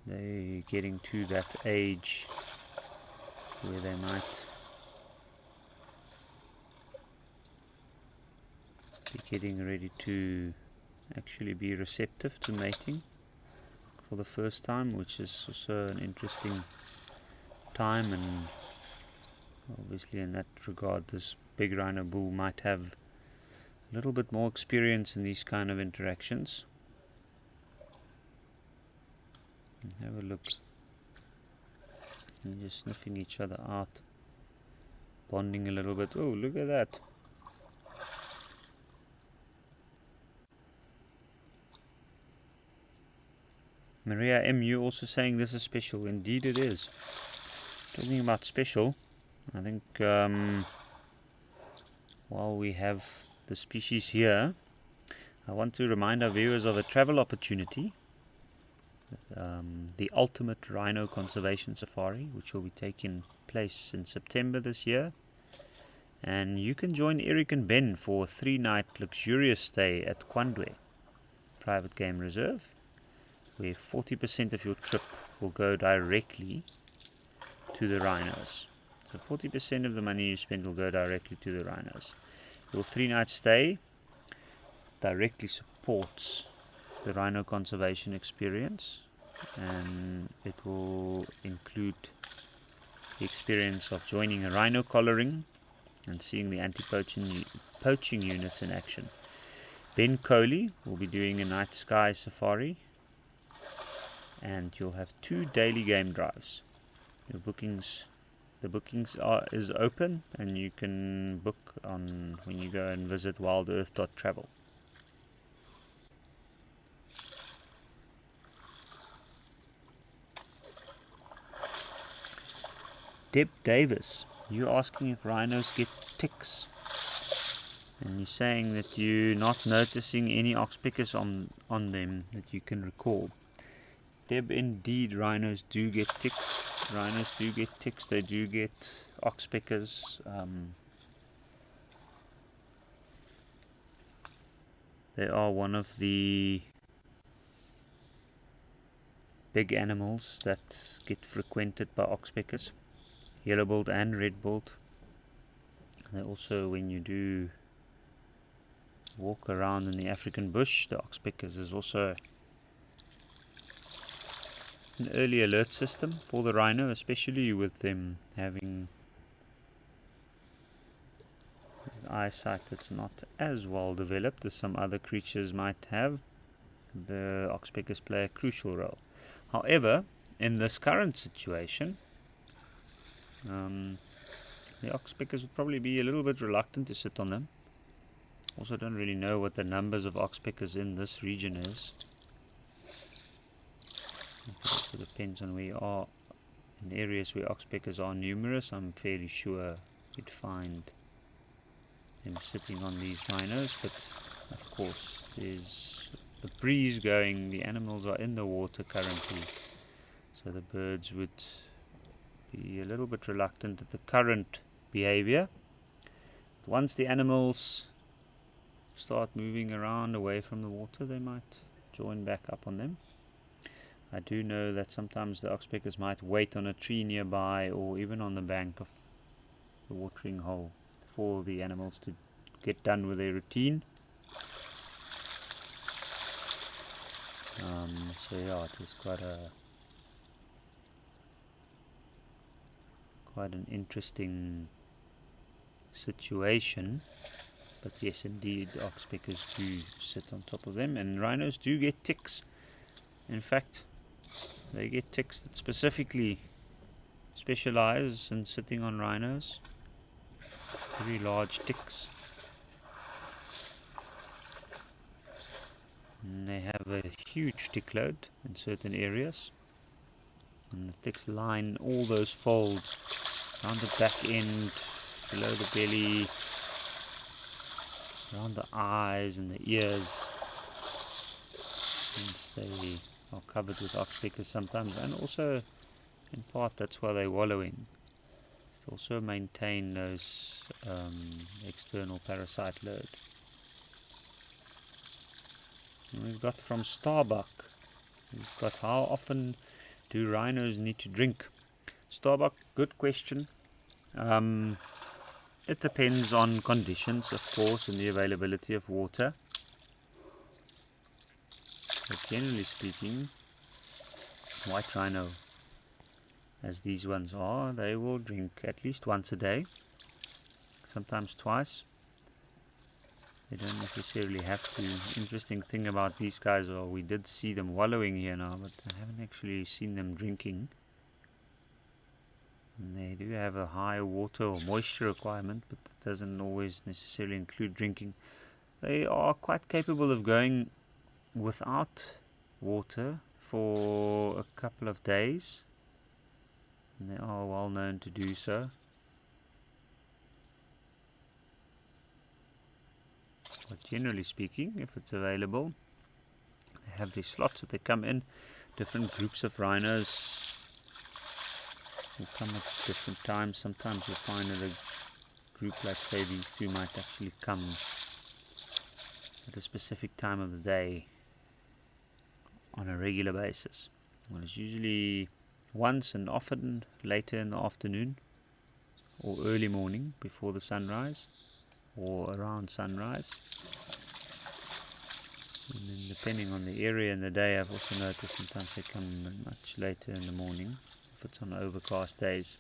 they're getting to that age where they might be getting ready to actually be receptive to mating for the first time, which is also an interesting time. And obviously in that regard, this big rhino bull might have a little bit more experience in these kind of interactions. And have a look. And just sniffing each other out, bonding a little bit. Oh, look at that. Maria M, you also saying this is special. Indeed it is. Talking about special, I think while we have the species here, I want to remind our viewers of a travel opportunity. the ultimate rhino conservation safari, which will be taking place in September this year. And you can join Eric and Ben for a 3-night luxurious stay at Kwandwe Private Game Reserve, where 40% of your trip will go directly to the rhinos. So 40% of the money you spend will go directly to the rhinos. Your 3-night stay directly supports the rhino conservation experience, and it will include the experience of joining a rhino collaring and seeing the anti-poaching units in action. Ben Coley will be doing a night sky safari, and you'll have 2 daily game drives. The bookings is open, and you can book on when you go and visit wildearth.travel. Deb Davis, you're asking if rhinos get ticks, and you're saying that you're not noticing any oxpeckers on them that you can recall. Deb, indeed, rhinos do get ticks. Rhinos do get ticks. They do get oxpeckers. They are one of the big animals that get frequented by oxpeckers, yellow-billed and red-billed. They also, when you do walk around in the African bush, the oxpeckers is also an early alert system for the rhino, especially with them having eyesight that's not as well developed as some other creatures might have. The oxpeckers play a crucial role. However, in this current situation, the oxpeckers would probably be a little bit reluctant to sit on them. Also, don't really know what the numbers of oxpeckers in this region is. It also depends on where you are. In areas where oxpeckers are numerous, I'm fairly sure you'd find them sitting on these rhinos, but of course there's a breeze going, the animals are in the water currently, so the birds would be a little bit reluctant at the current behavior. Once the animals start moving around away from the water, they might join back up on them. I do know that sometimes the oxpeckers might wait on a tree nearby or even on the bank of the watering hole for the animals to get done with their routine. So yeah, it is quite an interesting situation. But yes, indeed, oxpeckers do sit on top of them, and rhinos do get ticks. In fact, they get ticks that specifically specialize in sitting on rhinos. Very large ticks. And they have a huge tick load in certain areas. And the ticks line all those folds around the back end, below the belly, around the eyes and the ears. Hence they are covered with oxpeckers sometimes, and also in part that's why they're wallowing. To also maintain those external parasite load. And we've got from Starbuck, we've got how often do rhinos need to drink? Starbuck, good question. It depends on conditions, of course, and the availability of water. But generally speaking, white rhino, as these ones are, they will drink at least once a day, sometimes twice. They don't necessarily have to. Interesting thing about these guys are we did see them wallowing here now, but I haven't actually seen them drinking. And they do have a high water or moisture requirement, but that doesn't always necessarily include drinking. They are quite capable of going without water for a couple of days, and they are well known to do so. But generally speaking, if it's available, they have these slots that they come in different groups of rhinos will come at different times. Sometimes you'll find that a group, like say these two, might actually come at a specific time of the day on a regular basis. Well, it's usually once and often later in the afternoon or early morning before the sunrise or around sunrise. And then depending on the area and the day, I've also noticed sometimes they come much later in the morning if it's on overcast days.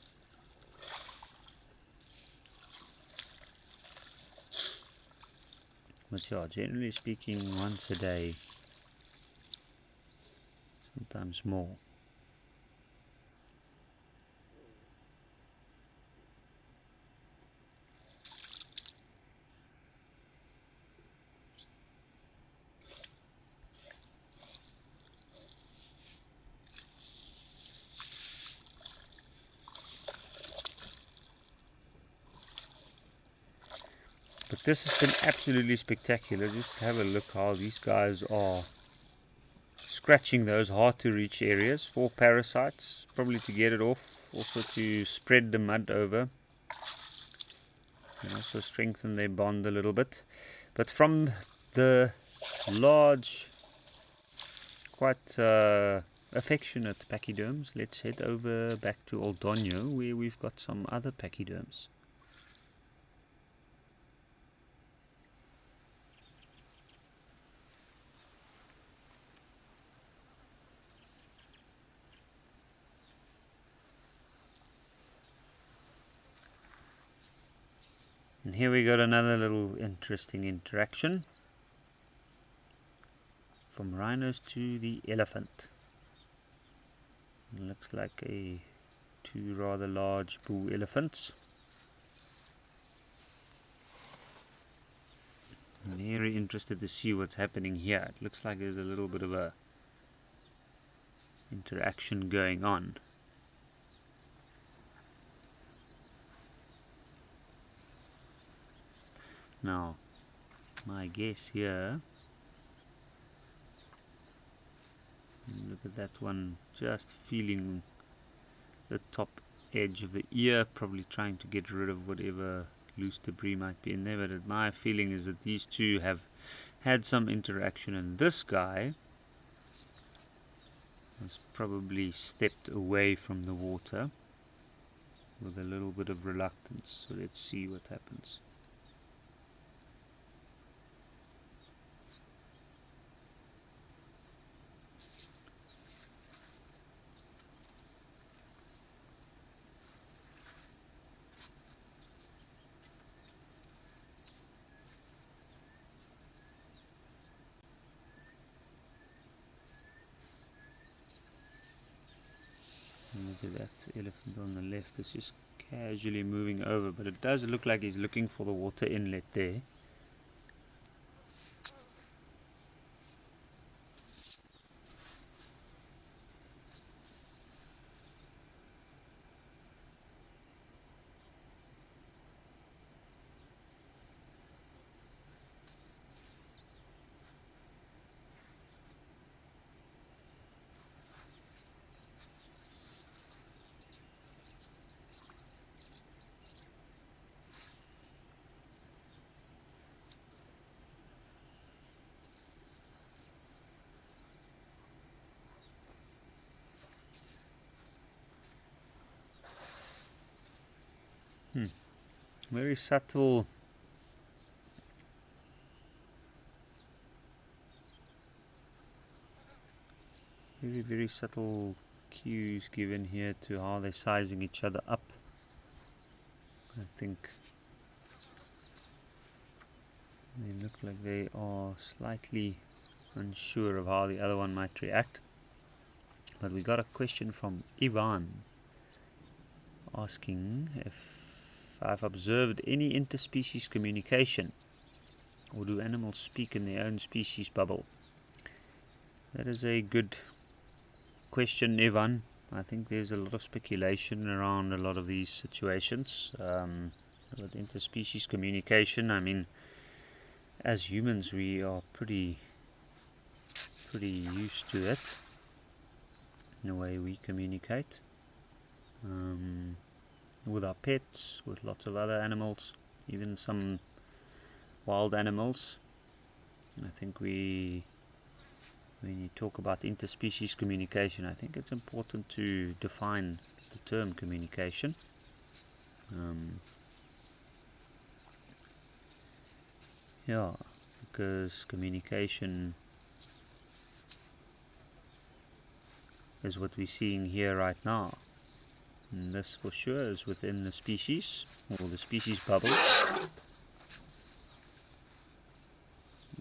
But yeah, generally speaking, once a day, sometimes more. But this has been absolutely spectacular. Just have a look how these guys are scratching those hard to reach areas for parasites, probably to get it off, also to spread the mud over and also strengthen their bond a little bit. But from the large, quite affectionate pachyderms, let's head over back to Oldonyo, where we've got some other pachyderms. And here we got another little interesting interaction from rhinos to the elephant. It looks like two rather large bull elephants. I'm very interested to see what's happening here. It looks like there's a little bit of a interaction going on. Now, my guess here, look at that one, just feeling the top edge of the ear, probably trying to get rid of whatever loose debris might be in there. But my feeling is that these two have had some interaction, and this guy has probably stepped away from the water with a little bit of reluctance. So let's see what happens. Look at that elephant on the left. It's just casually moving over, but it does look like he's looking for the water inlet there. Very subtle very subtle cues given here to how they're sizing each other up. I think they look like they are slightly unsure of how the other one might react. But we got a question from Ivan asking if I've observed any interspecies communication, or do animals speak in their own species bubble? That is a good question, Ivan. I think there's a lot of speculation around a lot of these situations. With interspecies communication, I mean, as humans we are pretty used to it. in the way we communicate with our pets, with lots of other animals, even some wild animals. I think when you talk about interspecies communication, I think it's important to define the term communication. Yeah, because communication is what we're seeing here right now. And this for sure is within the species, or the species bubble.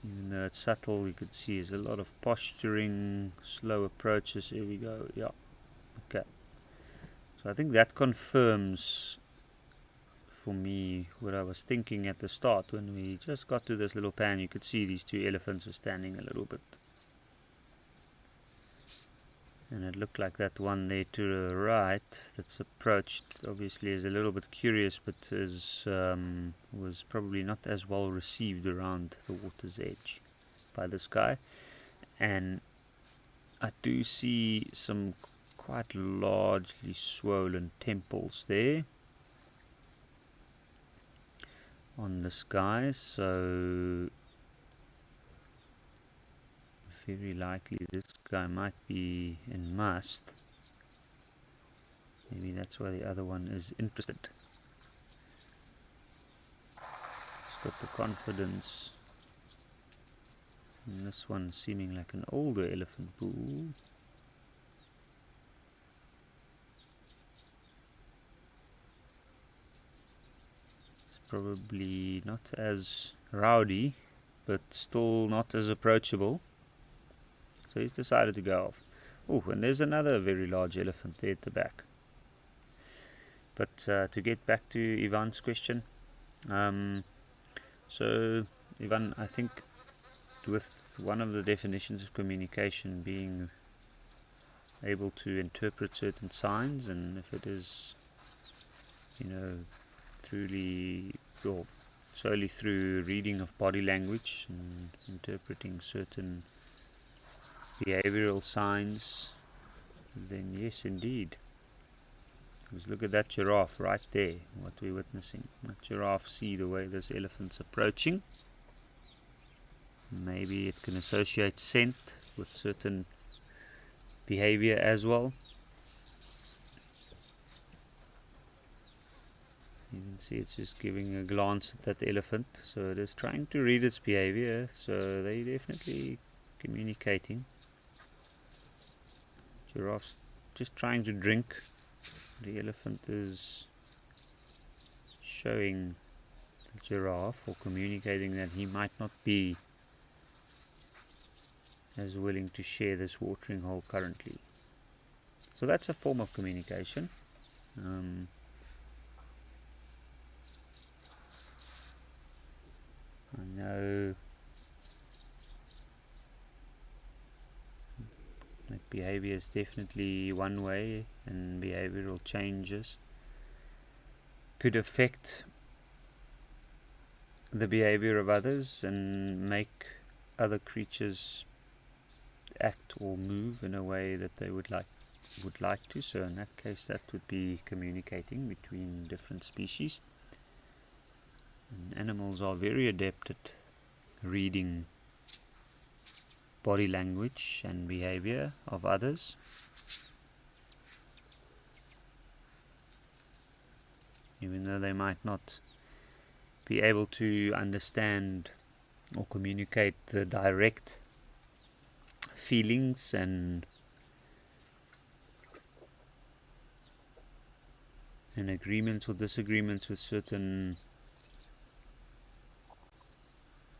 Even though it's subtle, you could see there's a lot of posturing, slow approaches. Here we go. Yeah. Okay. So I think that confirms for me what I was thinking at the start. When we just got to this little pan, you could see these two elephants were standing a little bit. And it looked like that one there to the right that's approached obviously is a little bit curious, but was probably not as well received around the water's edge by this guy. And I do see some quite largely swollen temples there on this guy, so very likely this guy might be in must. Maybe that's why the other one is interested. He's got the confidence. And this one seeming like an older elephant bull. It's probably not as rowdy, but still not as approachable. So he's decided to go off. Oh, and there's another very large elephant there at the back. But to get back to Ivan's question, so Ivan, I think with one of the definitions of communication being able to interpret certain signs, and if it is, solely through reading of body language and interpreting certain behavioral signs, then yes, indeed. Because look at that giraffe right there, what we're witnessing. That giraffe, see the way this elephant's approaching. Maybe it can associate scent with certain behavior as well. You can see it's just giving a glance at that elephant, so it is trying to read its behavior, so they're definitely communicating. Giraffe's just trying to drink. The elephant is showing the giraffe or communicating that he might not be as willing to share this watering hole currently. So that's a form of communication. I know that behavior is definitely one way, and behavioral changes could affect the behavior of others and make other creatures act or move in a way that they would like to. So in that case, that would be communicating between different species. And animals are very adept at reading body language and behavior of others. Even though they might not be able to understand or communicate the direct feelings and agreements or disagreements with certain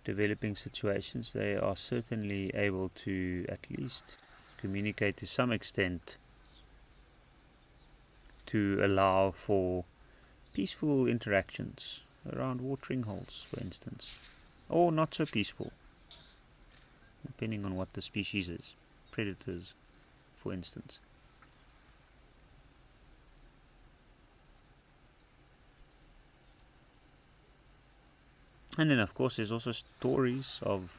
developing situations, they are certainly able to at least communicate to some extent to allow for peaceful interactions around watering holes, for instance, or not so peaceful, depending on what the species is. Predators, for instance. And then, of course, there's also stories of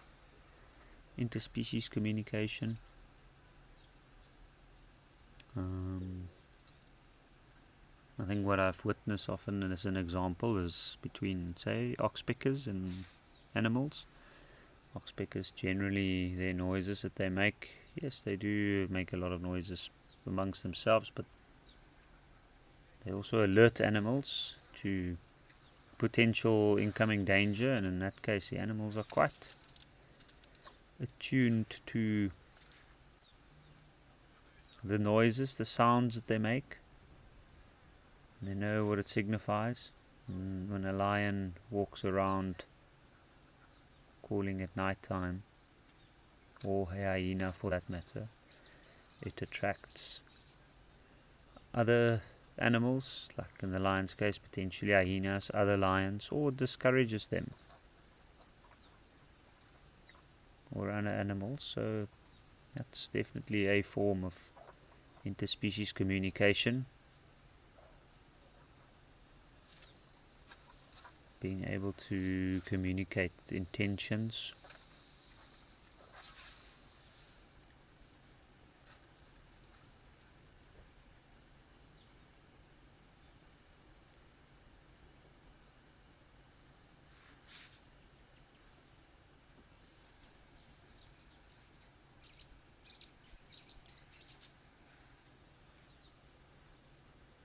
interspecies communication. I think what I've witnessed often as an example is between, say, oxpeckers and animals. Oxpeckers, generally their noises that they make, yes, they do make a lot of noises amongst themselves, but they also alert animals to potential incoming danger, and in that case the animals are quite attuned to the noises, the sounds that they make. They know what it signifies. When a lion walks around calling at night time, or a hyena for that matter, it attracts other animals, like in the lion's case potentially hyenas, other lions, or discourages them or other animals. So that's definitely a form of interspecies communication, being able to communicate intentions.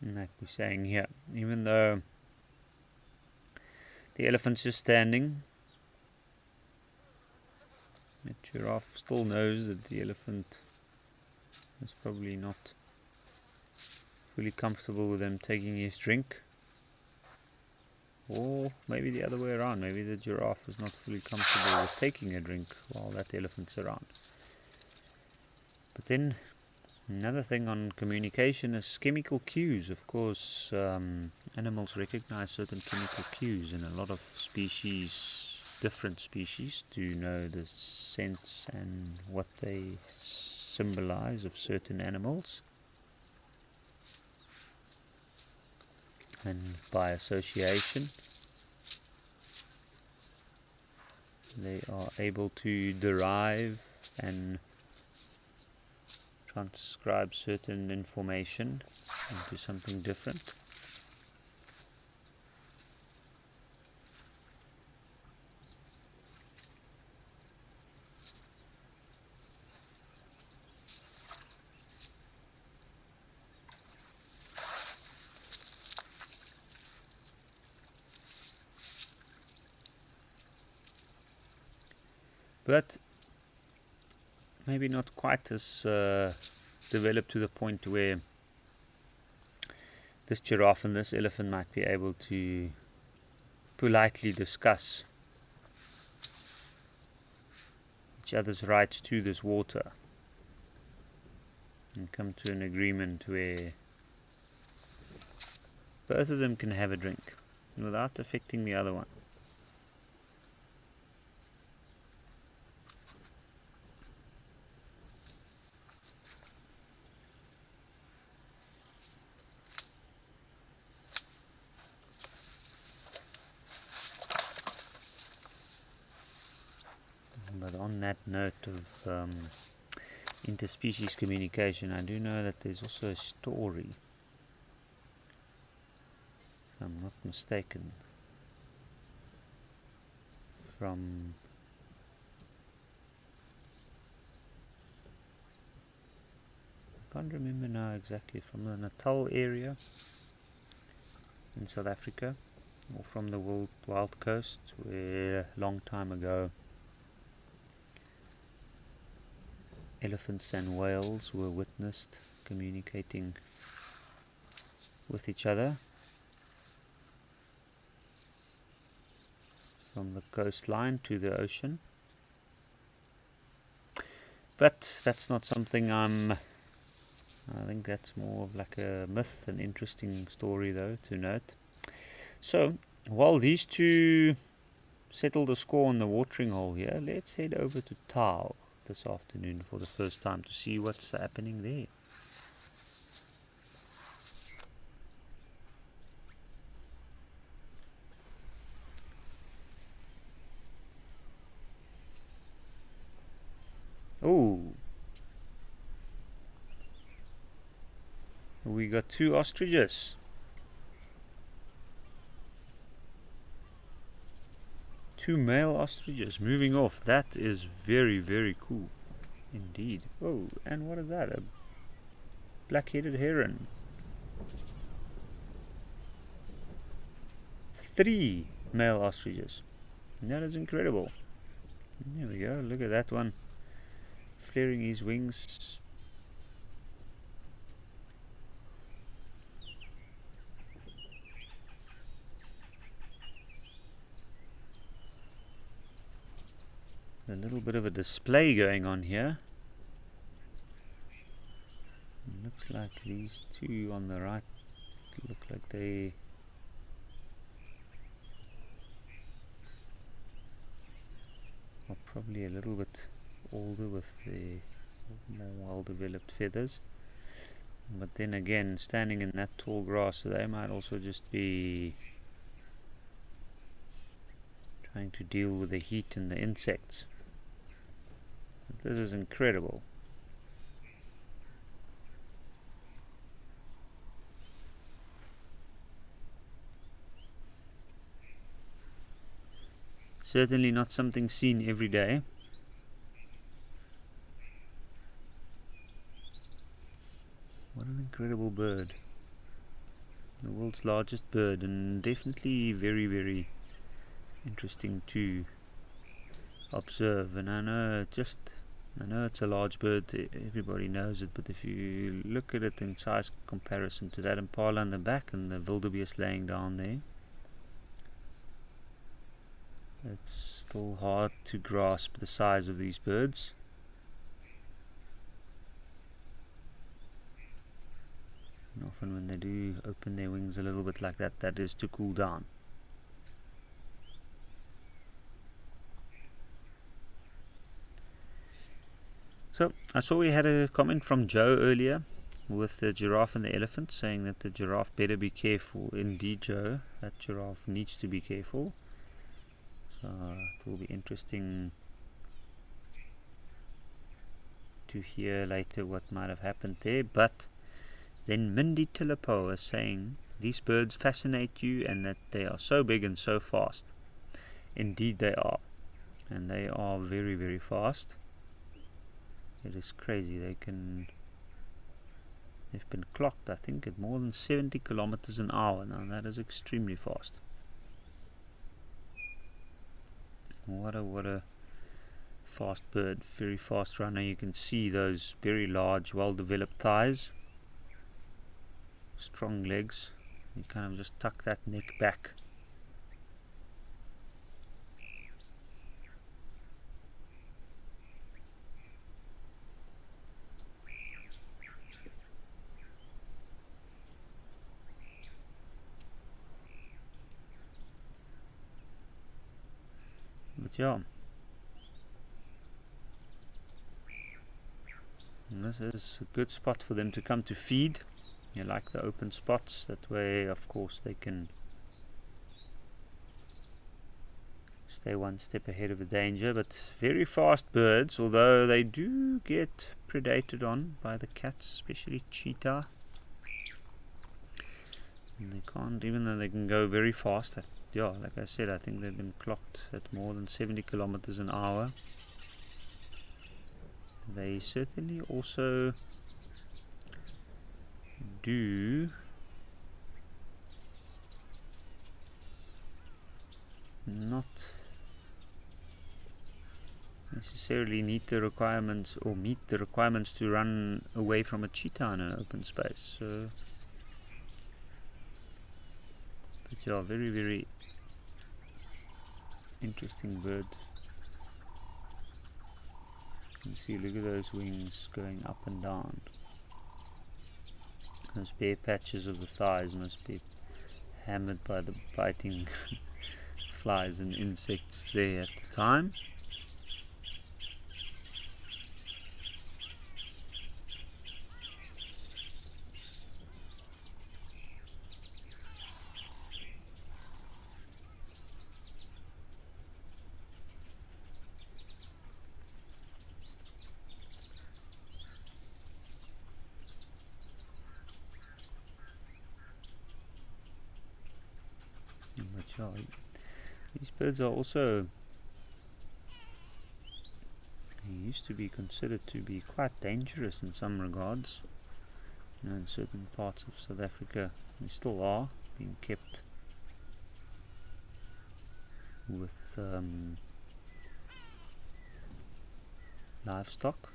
And like we're saying here, even though the elephant's just standing, the giraffe still knows that the elephant is probably not fully comfortable with him taking his drink. Or maybe the other way around, maybe the giraffe is not fully comfortable with taking a drink while that elephant's around. But then another thing on communication is chemical cues. Of course, animals recognize certain chemical cues, and a lot of species, different species, do know the sense and what they symbolize of certain animals. And by association, they are able to derive and transcribe certain information into something different. But maybe not quite as developed to the point where this giraffe and this elephant might be able to politely discuss each other's rights to this water and come to an agreement where both of them can have a drink without affecting the other one. But on that note of interspecies communication, I do know that there's also a story, if I'm not mistaken, from I can't remember now exactly, from the Natal area in South Africa, or from the wild coast, where a long time ago elephants and whales were witnessed communicating with each other from the coastline to the ocean. But that's not something I think that's more of like a myth, an interesting story though to note. So while these two settle the score on the watering hole here, let's head over to Tau this afternoon for the first time to see what's happening there. Oh, We got 2 ostriches. 2 male ostriches moving off. That is very, very cool indeed. Oh, and what is that? A black-headed heron. 3 male ostriches. That is incredible. There we go. Look at that one flaring his wings. A little bit of a display going on here. It looks like these 2 on the right look like they are probably a little bit older with the more well developed feathers. But then again, standing in that tall grass, so they might also just be trying to deal with the heat and the insects. This is incredible. Certainly not something seen every day. What an incredible bird. The world's largest bird, and definitely very, very interesting to observe. And I know it's a large bird, everybody knows it, but if you look at it in size comparison to that impala in the back and the wildebeest laying down there, it's still hard to grasp the size of these birds. And often when they do open their wings a little bit like that, that is to cool down. So I saw we had a comment from Joe earlier with the giraffe and the elephant, saying that the giraffe better be careful. Indeed, Joe, that giraffe needs to be careful. So it will be interesting to hear later what might have happened there. But then Mindy Tilipo is saying these birds fascinate you and that they are so big and so fast. Indeed they are, and they are very, very fast. It is crazy. They've been clocked, I think, at more than 70 kilometers an hour. Now that is extremely fast. What a fast bird, very fast runner. You can see those very large, well-developed thighs, strong legs. You kind of just tuck that neck back. But yeah, and this is a good spot for them to come to feed. You like the open spots, that way of course they can stay one step ahead of the danger. But very fast birds, although they do get predated on by the cats, especially cheetah. And they can't, even though they can go very fast, yeah, like I said, I think they've been clocked at more than 70 kilometers an hour. They certainly also do not necessarily meet the requirements to run away from a cheetah in an open space. So, but yeah, very, very interesting bird. You see, look at those wings going up and down. Those bare patches of the thighs must be hammered by the biting flies and insects there at the time. Sure, these birds are also used to be considered to be quite dangerous in some regards. In certain parts of South Africa, they still are being kept with livestock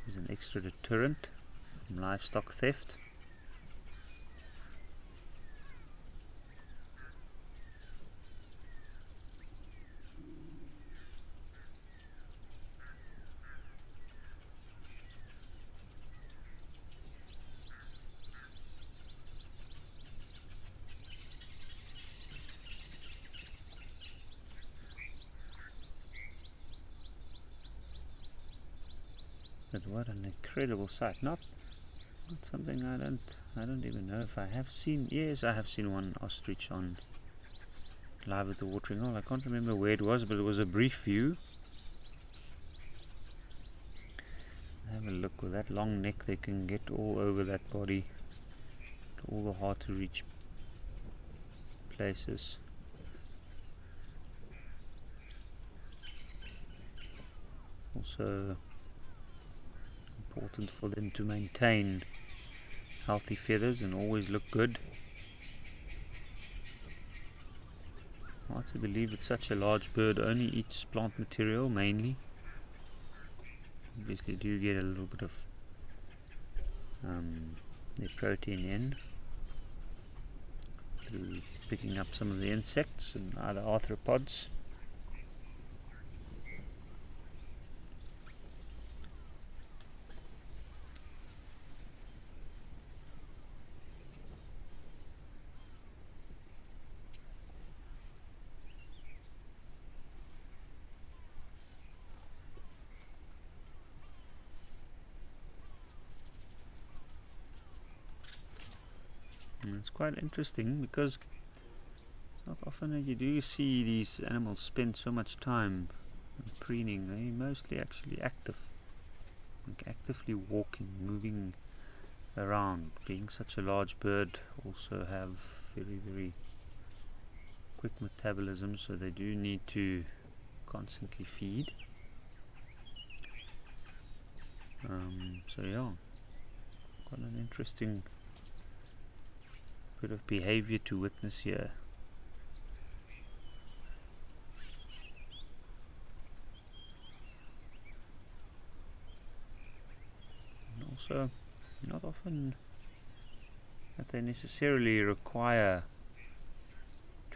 as an extra deterrent from livestock theft. But what an incredible sight! Not something I don't even know if I have seen. Yes, I have seen one ostrich on live at the watering hole. I can't remember where it was, but it was a brief view. Have a look. With that long neck, they can get all over that body, all the hard to reach places. Also important for them to maintain healthy feathers and always look good. Hard to believe that such a large bird only eats plant material mainly. Obviously do get a little bit of their protein in through picking up some of the insects and other arthropods. And it's quite interesting because it's not often that you do see these animals spend so much time preening. They're mostly actually active, like actively walking, moving around. Being such a large bird, also have very, very quick metabolism, so they do need to constantly feed. So yeah, quite an interesting bit of behavior to witness here. And also, not often that they necessarily require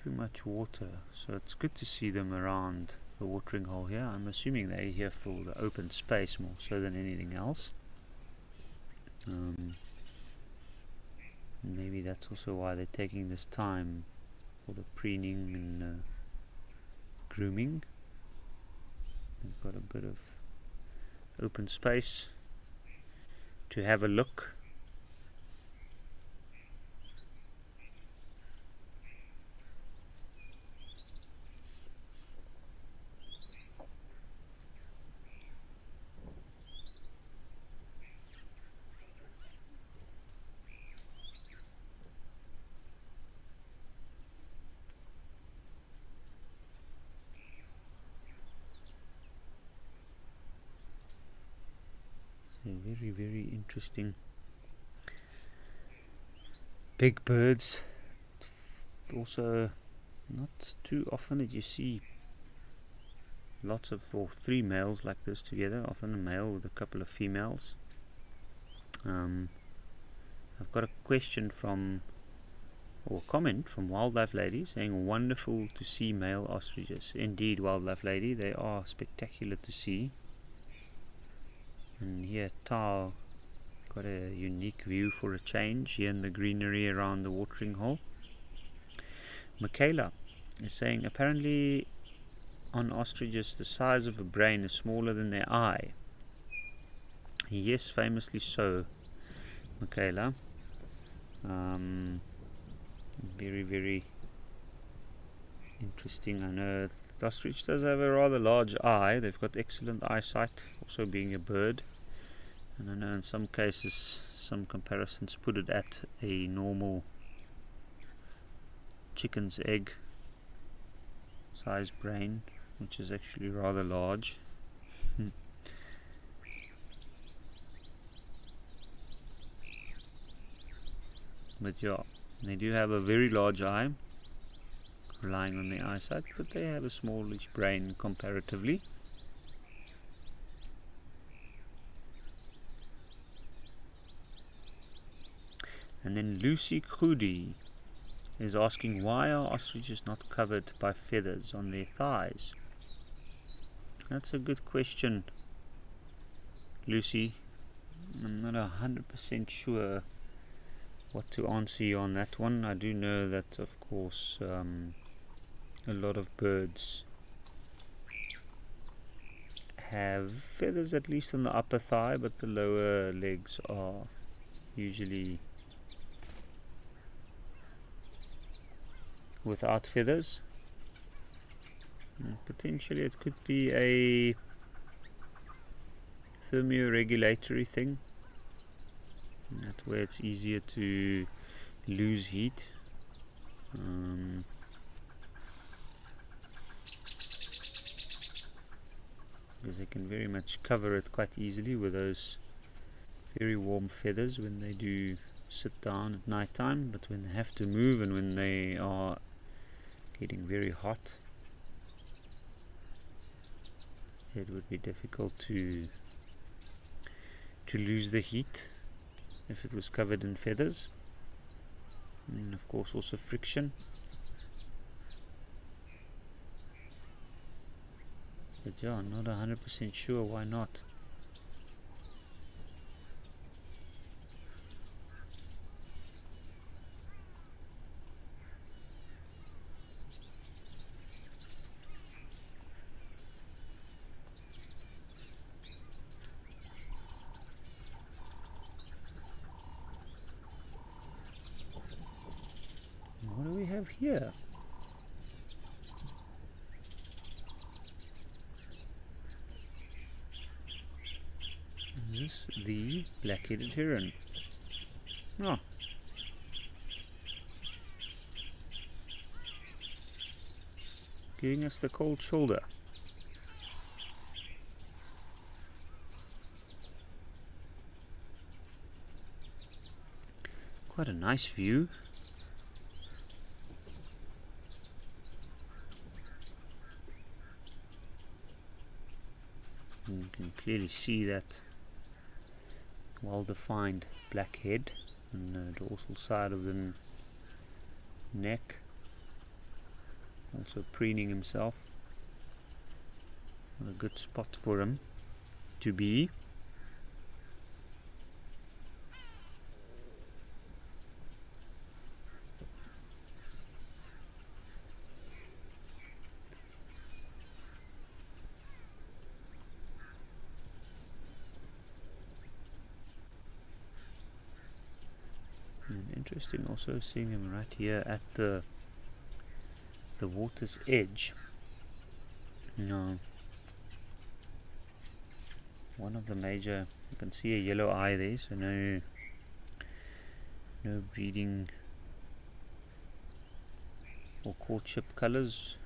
too much water, so it's good to see them around the watering hole here. I'm assuming they're here for the open space more so than anything else. Maybe that's also why they're taking this time for the preening and grooming. They've got a bit of open space to have a look. Very, very interesting. Big birds. Also, not too often that you see lots of, or three males like this together. Often a male with a couple of females. I've got a question from, or a comment from Wildlife Lady saying, wonderful to see male ostriches. Indeed, Wildlife Lady, they are spectacular to see. And here Tao got a unique view for a change here in the greenery around the watering hole. Michaela is saying, apparently on ostriches the size of a brain is smaller than their eye. Yes, famously so, Michaela. Very, very interesting. I know the ostrich does have a rather large eye. They've got excellent eyesight, also being a bird. And I know in some cases, some comparisons put it at a normal chicken's egg size brain, which is actually rather large. But yeah, they do have a very large eye, relying on their eyesight, but they have a smallish brain comparatively. And then Lucy Khudi is asking, why are ostriches not covered by feathers on their thighs? That's a good question, Lucy. I'm not 100% sure what to answer you on that one. I do know that, of course, a lot of birds have feathers at least on the upper thigh, but the lower legs are usually without feathers. And potentially it could be a thermoregulatory thing. That way it's easier to lose heat. Because they can very much cover it quite easily with those very warm feathers when they do sit down at night time, but when they have to move and when they are getting very hot, it would be difficult to lose the heat if it was covered in feathers. And of course also friction. But yeah, I'm not 100% sure why not. What do we have here? Is this the black-headed heron? Oh. Giving us the cold shoulder. Quite a nice view. And you can clearly see that well-defined black head and the dorsal side of the neck. Also preening himself. A good spot for him to be. And interesting also seeing him right here at the water's edge. Now, one of the major, you can see a yellow eye there, so no breeding or courtship colors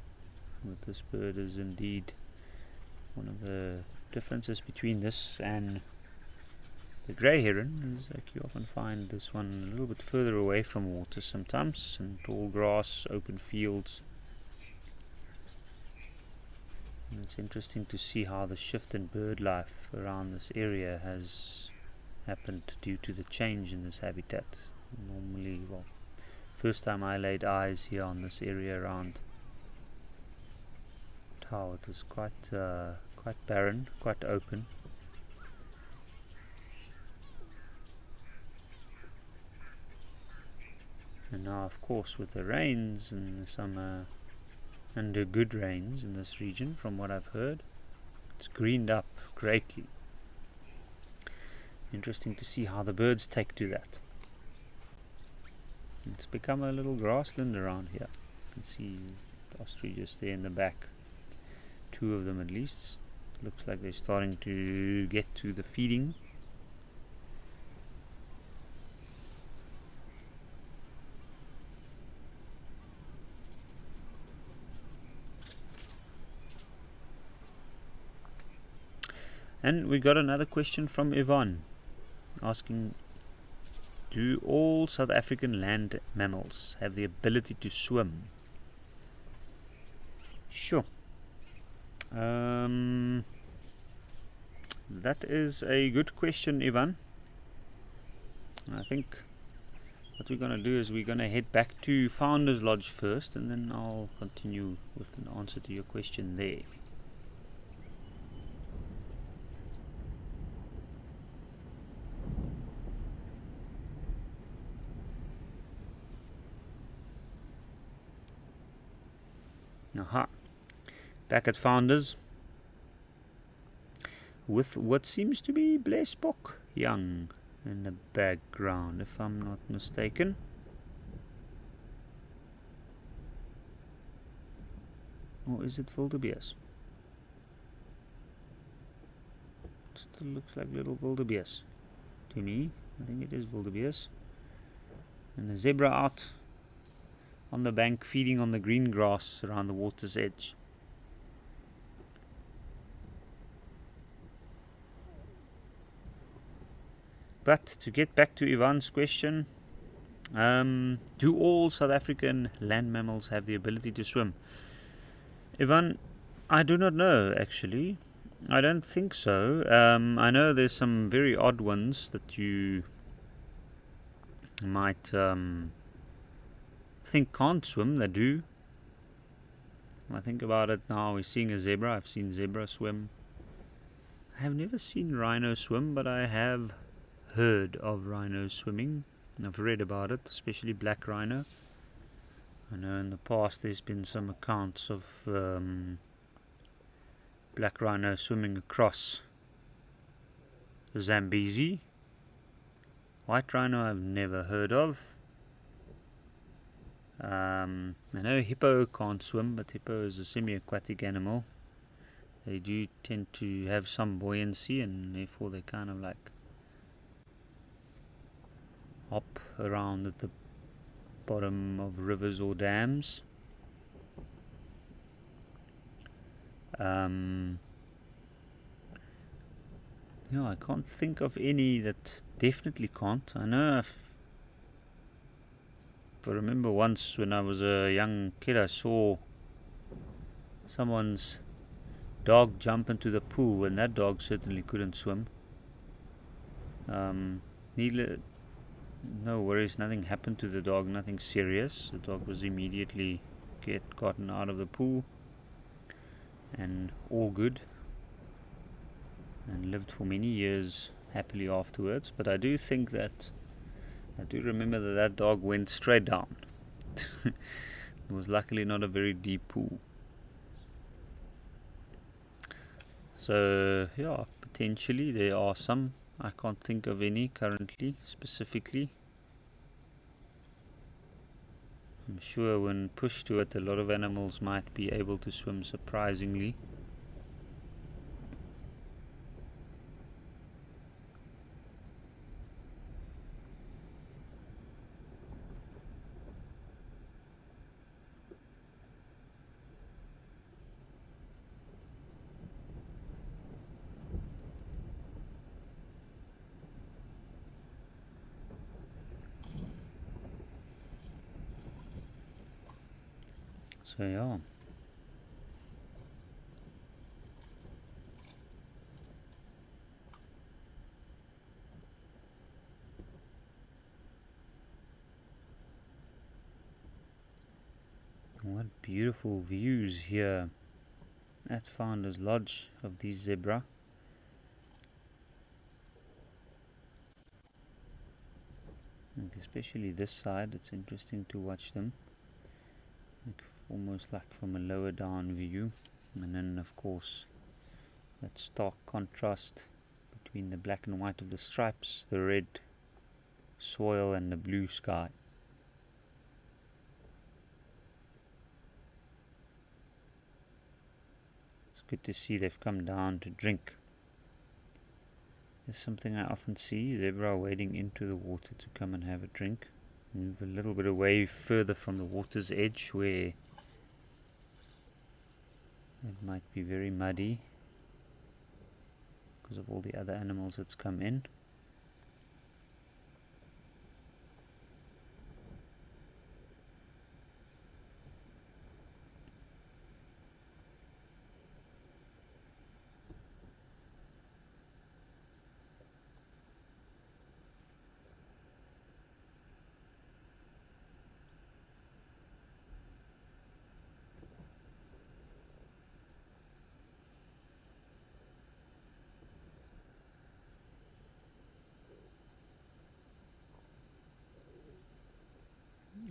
with this bird is indeed one of the differences between this and the grey heron, is that you often find this one a little bit further away from water sometimes, in tall grass, open fields. And it's interesting to see how the shift in bird life around this area has happened due to the change in this habitat. Normally, well, first time I laid eyes here on this area around Tau, it was quite barren, quite open. And now, of course, with the rains in the summer, and the good rains in this region, from what I've heard, it's greened up greatly. Interesting to see how the birds take to that. It's become a little grassland around here. You can see the ostriches there in the back, two of them at least. Looks like they're starting to get to the feeding. And we got another question from Yvonne asking, do all South African land mammals have the ability to swim? Sure. That is a good question, Ivan. I think what we're going to do is we're going to head back to Founders Lodge first, and then I'll continue with an answer to your question there. Aha. Back at Founders with what seems to be Blesbok Young in the background, if I'm not mistaken. Or is it wildebeest? Still looks like little wildebeest to me. I think it is wildebeest. And a zebra out on the bank feeding on the green grass around the water's edge. But to get back to Ivan's question, do all South African land mammals have the ability to swim? Ivan, I do not know actually. I don't think so. I know there's some very odd ones that you might think can't swim, that do. When I think about it now, we're seeing a zebra. I've seen zebra swim. I have never seen rhino swim, but I have heard of rhinos swimming. I've read about it, especially black rhino. I know in the past there's been some accounts of black rhino swimming across the Zambezi. White rhino I've never heard of. I know hippo can't swim, but hippo is a semi-aquatic animal. They do tend to have some buoyancy, and therefore they kind of like hop around at the bottom of rivers or dams. Yeah, I can't think of any that definitely can't. I know I remember once when I was a young kid, I saw someone's dog jump into the pool, and that dog certainly couldn't swim. No worries, nothing happened to the dog, nothing serious. The dog was immediately gotten out of the pool and all good, and lived for many years happily afterwards. But I do remember that dog went straight down. It was luckily not a very deep pool. So yeah, potentially there are some. I can't think of any currently specifically. I'm sure when pushed to it, a lot of animals might be able to swim surprisingly. So yeah. What beautiful views here at Founders Lodge of these zebra. And especially this side, it's interesting to watch them. Almost like from a lower down view. And then of course that stark contrast between the black and white of the stripes, the red soil and the blue sky. It's good to see they've come down to drink. There's something I often see, zebra wading into the water to come and have a drink. Move a little bit away further from the water's edge where it might be very muddy. because of all the other animals that's come in.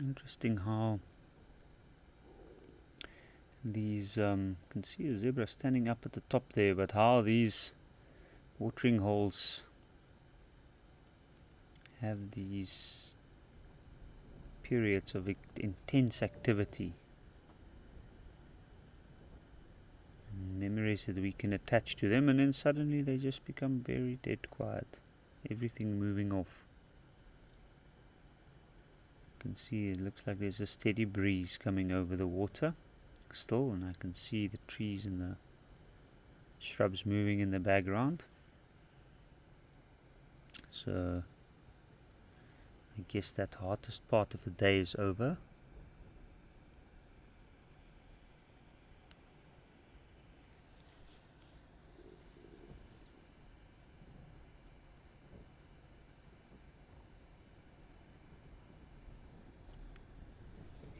Interesting how these, you can see a zebra standing up at the top there, but how these watering holes have these periods of intense activity. Memories that we can attach to them, and then suddenly they just become very dead quiet. Everything moving off. You can see it looks like there's a steady breeze coming over the water still, and I can see the trees and the shrubs moving in the background. So I guess that hottest part of the day is over.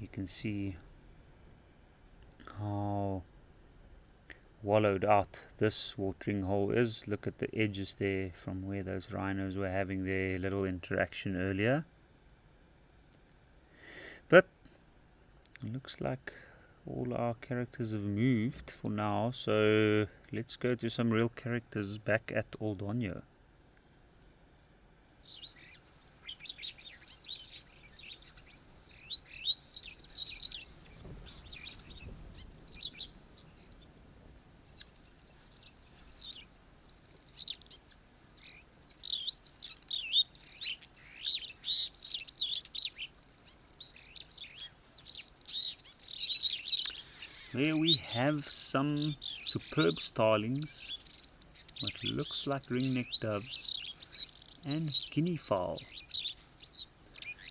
You can see how wallowed out this watering hole is. Look at the edges there from where those rhinos were having their little interaction earlier. But it looks like all our characters have moved for now, so let's go to some real characters back at Oldonyo. There we have some superb starlings, what looks like ring-necked doves, and guinea fowl.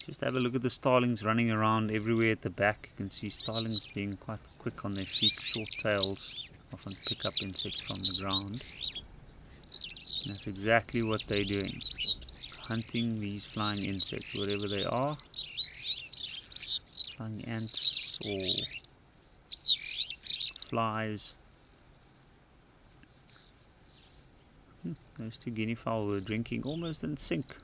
Just have a look at the starlings running around everywhere at the back. You can see starlings being quite quick on their feet, short tails, often pick up insects from the ground. And that's exactly what they're doing, hunting these flying insects, whatever they are, flying ants or flies. Those two guinea fowl were drinking almost in sync.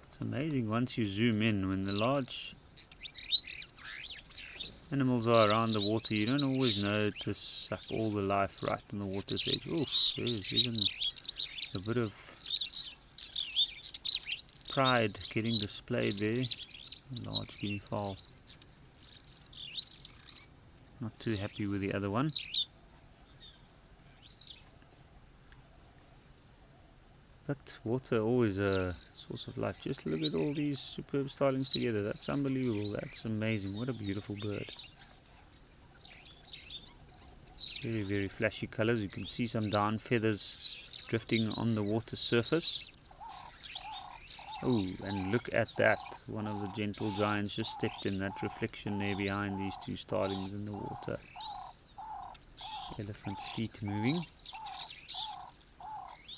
It's amazing once you zoom in, when the large animals are around the water, you don't always know to suck all the life right on the water's edge. Oh, there's even a bit of pride getting displayed there. Large guinea fowl. Not too happy with the other one. But water always a source of life. Just look at all these superb starlings together. That's unbelievable. That's amazing. What a beautiful bird. Very, very flashy colors. You can see some down feathers drifting on the water surface. Oh, and look at that. One of the gentle giants just stepped in. That reflection there behind these two starlings in the water. Elephant's feet moving.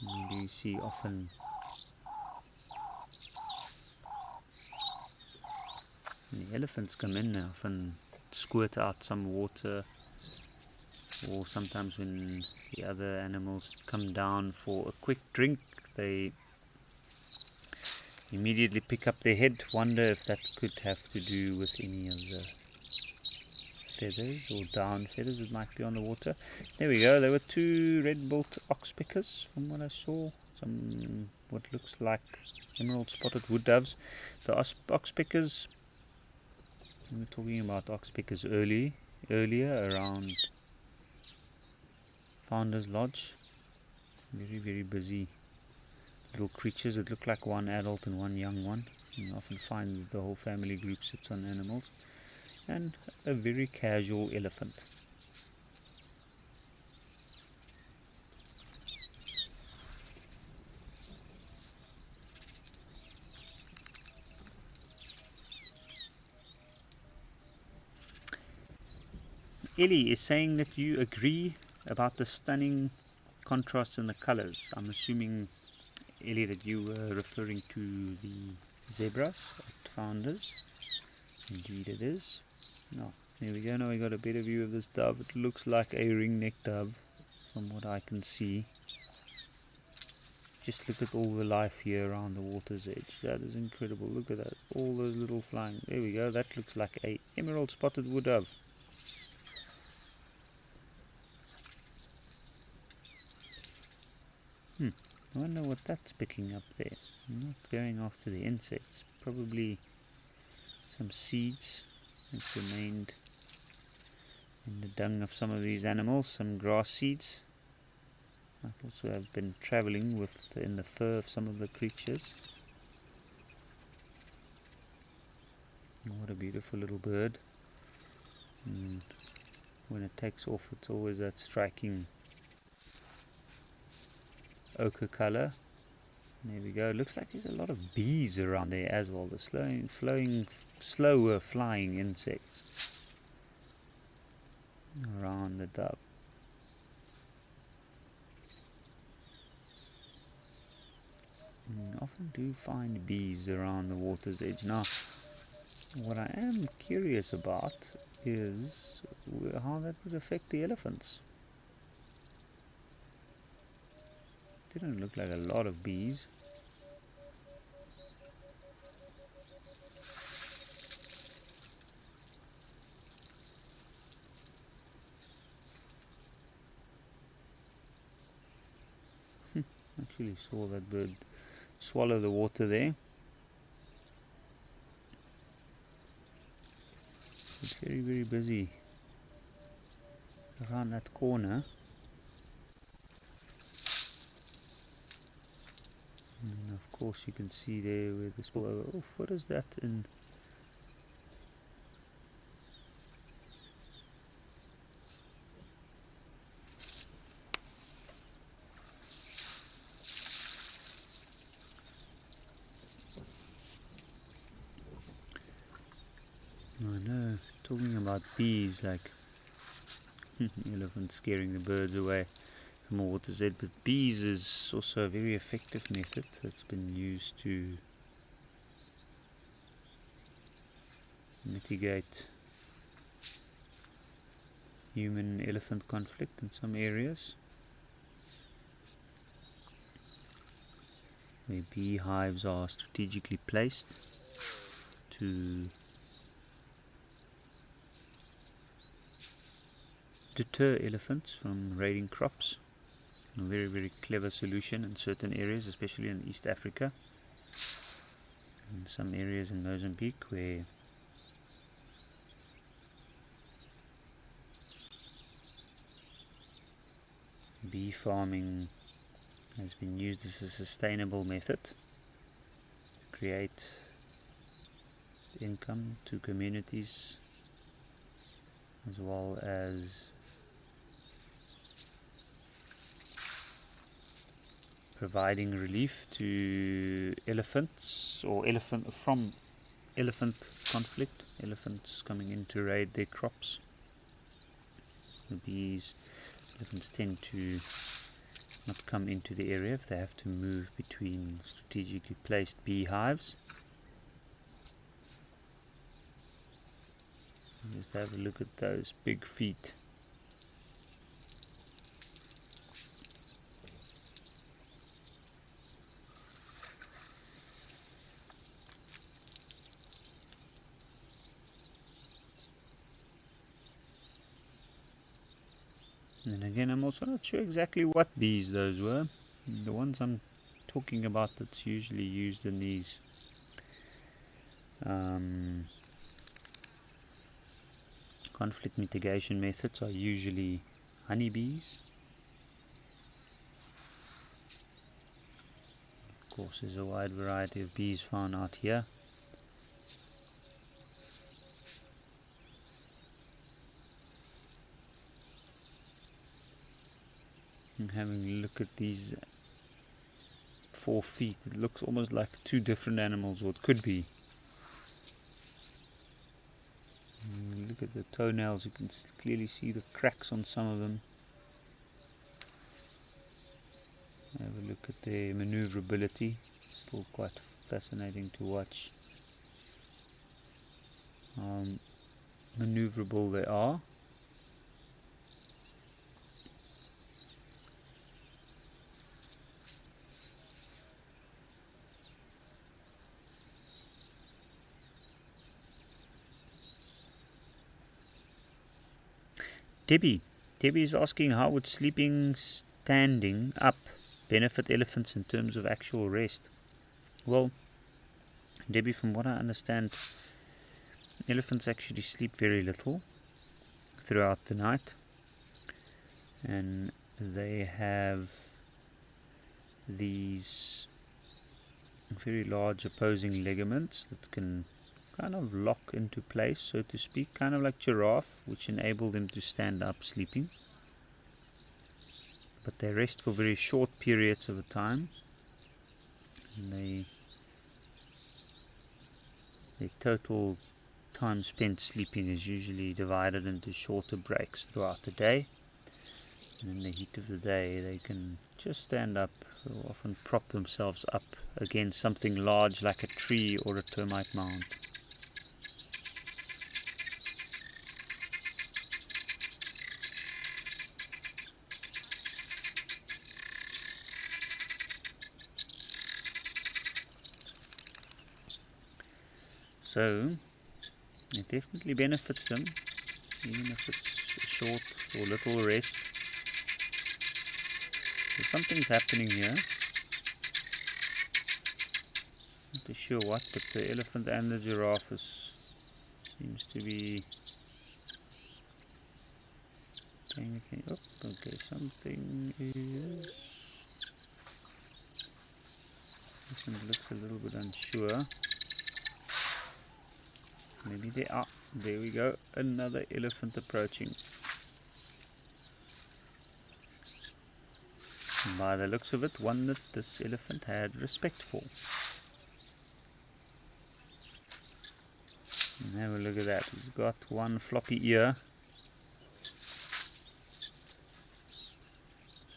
And you do see often when the elephants come in, they often squirt out some water, or sometimes when the other animals come down for a quick drink, they immediately pick up their head. Wonder if that could have to do with any of the feathers or down feathers that might be on the water. There we go. There were two red-billed oxpeckers from what I saw. Some what looks like emerald spotted wood doves. The oxpeckers, we were talking about oxpeckers earlier around Founder's Lodge. Very, very busy little creatures that look like one adult and one young one. You often find that the whole family group sits on animals. and a very casual elephant. Ellie is saying that you agree about the stunning contrast in the colors. I'm assuming, Ellie, that you were referring to the zebras at Founders. Indeed it is. Oh, there we go. Now we got a better view of this dove. It looks like a ring-necked dove from what I can see. Just look at all the life here around the water's edge. That is incredible. Look at that. All those little flying. There we go. That looks like a emerald spotted wood dove. I wonder what that's picking up there. Not going after the insects. Probably some seeds that remained in the dung of some of these animals. Some grass seeds. Might also have been travelling in the fur of some of the creatures. What a beautiful little bird. And when it takes off, it's always that striking ochre color. There we go. It looks like there's a lot of bees around there as well. The slower flying insects around the dove. You often do find bees around the water's edge. Now, what I am curious about is how that would affect the elephants. Didn't look like a lot of bees. Actually saw that bird swallow the water there. It's very, very busy around that corner. And of course you can see there where the spillover. Oh, what is that in? I know, talking about bees, like elephants scaring the birds away from the water's edge, but bees is also a very effective method that's been used to mitigate human-elephant conflict in some areas, where beehives are strategically placed to deter elephants from raiding crops. A very, very clever solution in certain areas, especially in East Africa, and some areas in Mozambique where bee farming has been used as a sustainable method to create income to communities, as well as providing relief to elephants or from elephant conflict, elephants coming in to raid their crops. Elephants tend to not come into the area if they have to move between strategically placed beehives. Just have a look at those big feet. And then again, I'm also not sure exactly what bees those were. The ones I'm talking about that's usually used in these conflict mitigation methods are usually honeybees. Of course, there's a wide variety of bees found out here. having a look at these 4 feet. It looks almost like 2 different animals, or it could be. Look at the toenails, you can clearly see the cracks on some of them. Have a look at their maneuverability. Still quite fascinating to watch how maneuverable they are. Debbie is asking, how would sleeping standing up benefit elephants in terms of actual rest? Well, Debbie, from what I understand, elephants actually sleep very little throughout the night, and they have these very large opposing ligaments that can kind of lock into place, so to speak, kind of like giraffe, which enable them to stand up sleeping. But they rest for very short periods of a time, and their total time spent sleeping is usually divided into shorter breaks throughout the day. And in the heat of the day, they can just stand up, or often prop themselves up against something large like a tree or a termite mound. So it definitely benefits them, even if it's a short or little rest. So something's happening here. Not too sure what, but the elephant and the giraffe seems to be panicking. Oh, okay, something is. Elephant looks a little bit unsure. Maybe they are. There we go. Another elephant approaching. And by the looks of it, one that this elephant had respect for. And have a look at that. He's got one floppy ear.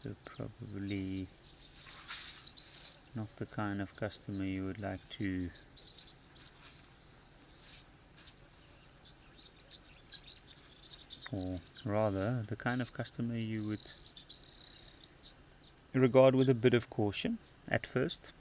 So probably not the kind of customer you would like to or rather the kind of customer you would regard with a bit of caution at first.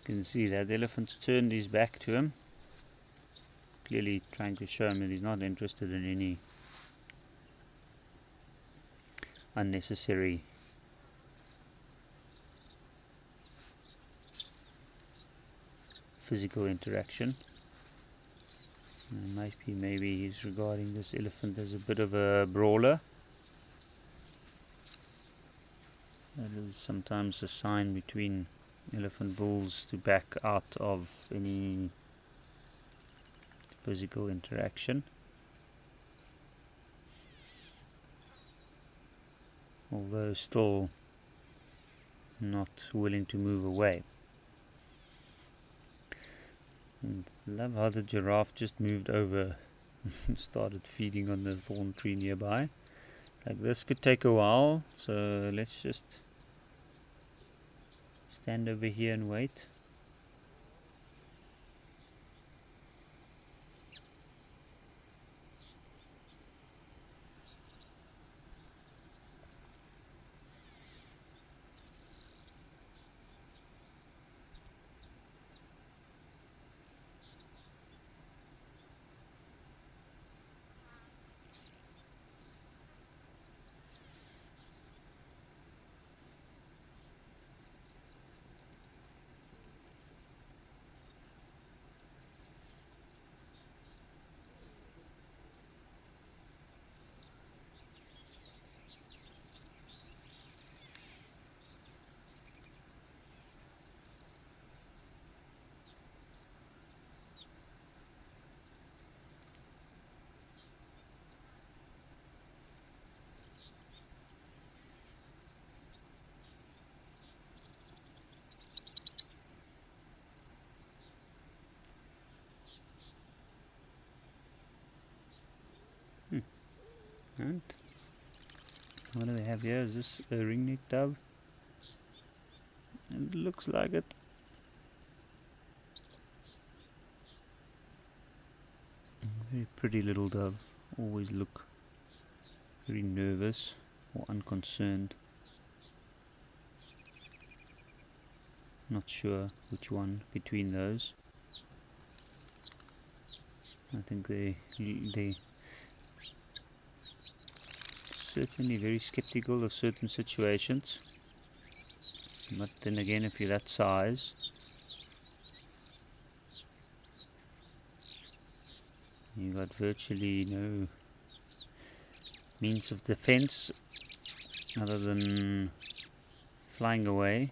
You can see that the elephant's turned his back to him, clearly trying to show him that he's not interested in any unnecessary physical interaction. Maybe he's regarding this elephant as a bit of a brawler. That is sometimes a sign between elephant bulls to back out of any physical interaction. Although still not willing to move away. And I love how the giraffe just moved over and started feeding on the thorn tree nearby. Like, this could take a while, so let's just stand over here and wait. And what do we have here? Is this a ring-necked dove? It looks like it. Very pretty little dove. Always look very nervous or unconcerned. Not sure which one between those. I think they certainly very skeptical of certain situations. But then again, if you're that size, you got virtually no means of defense other than flying away.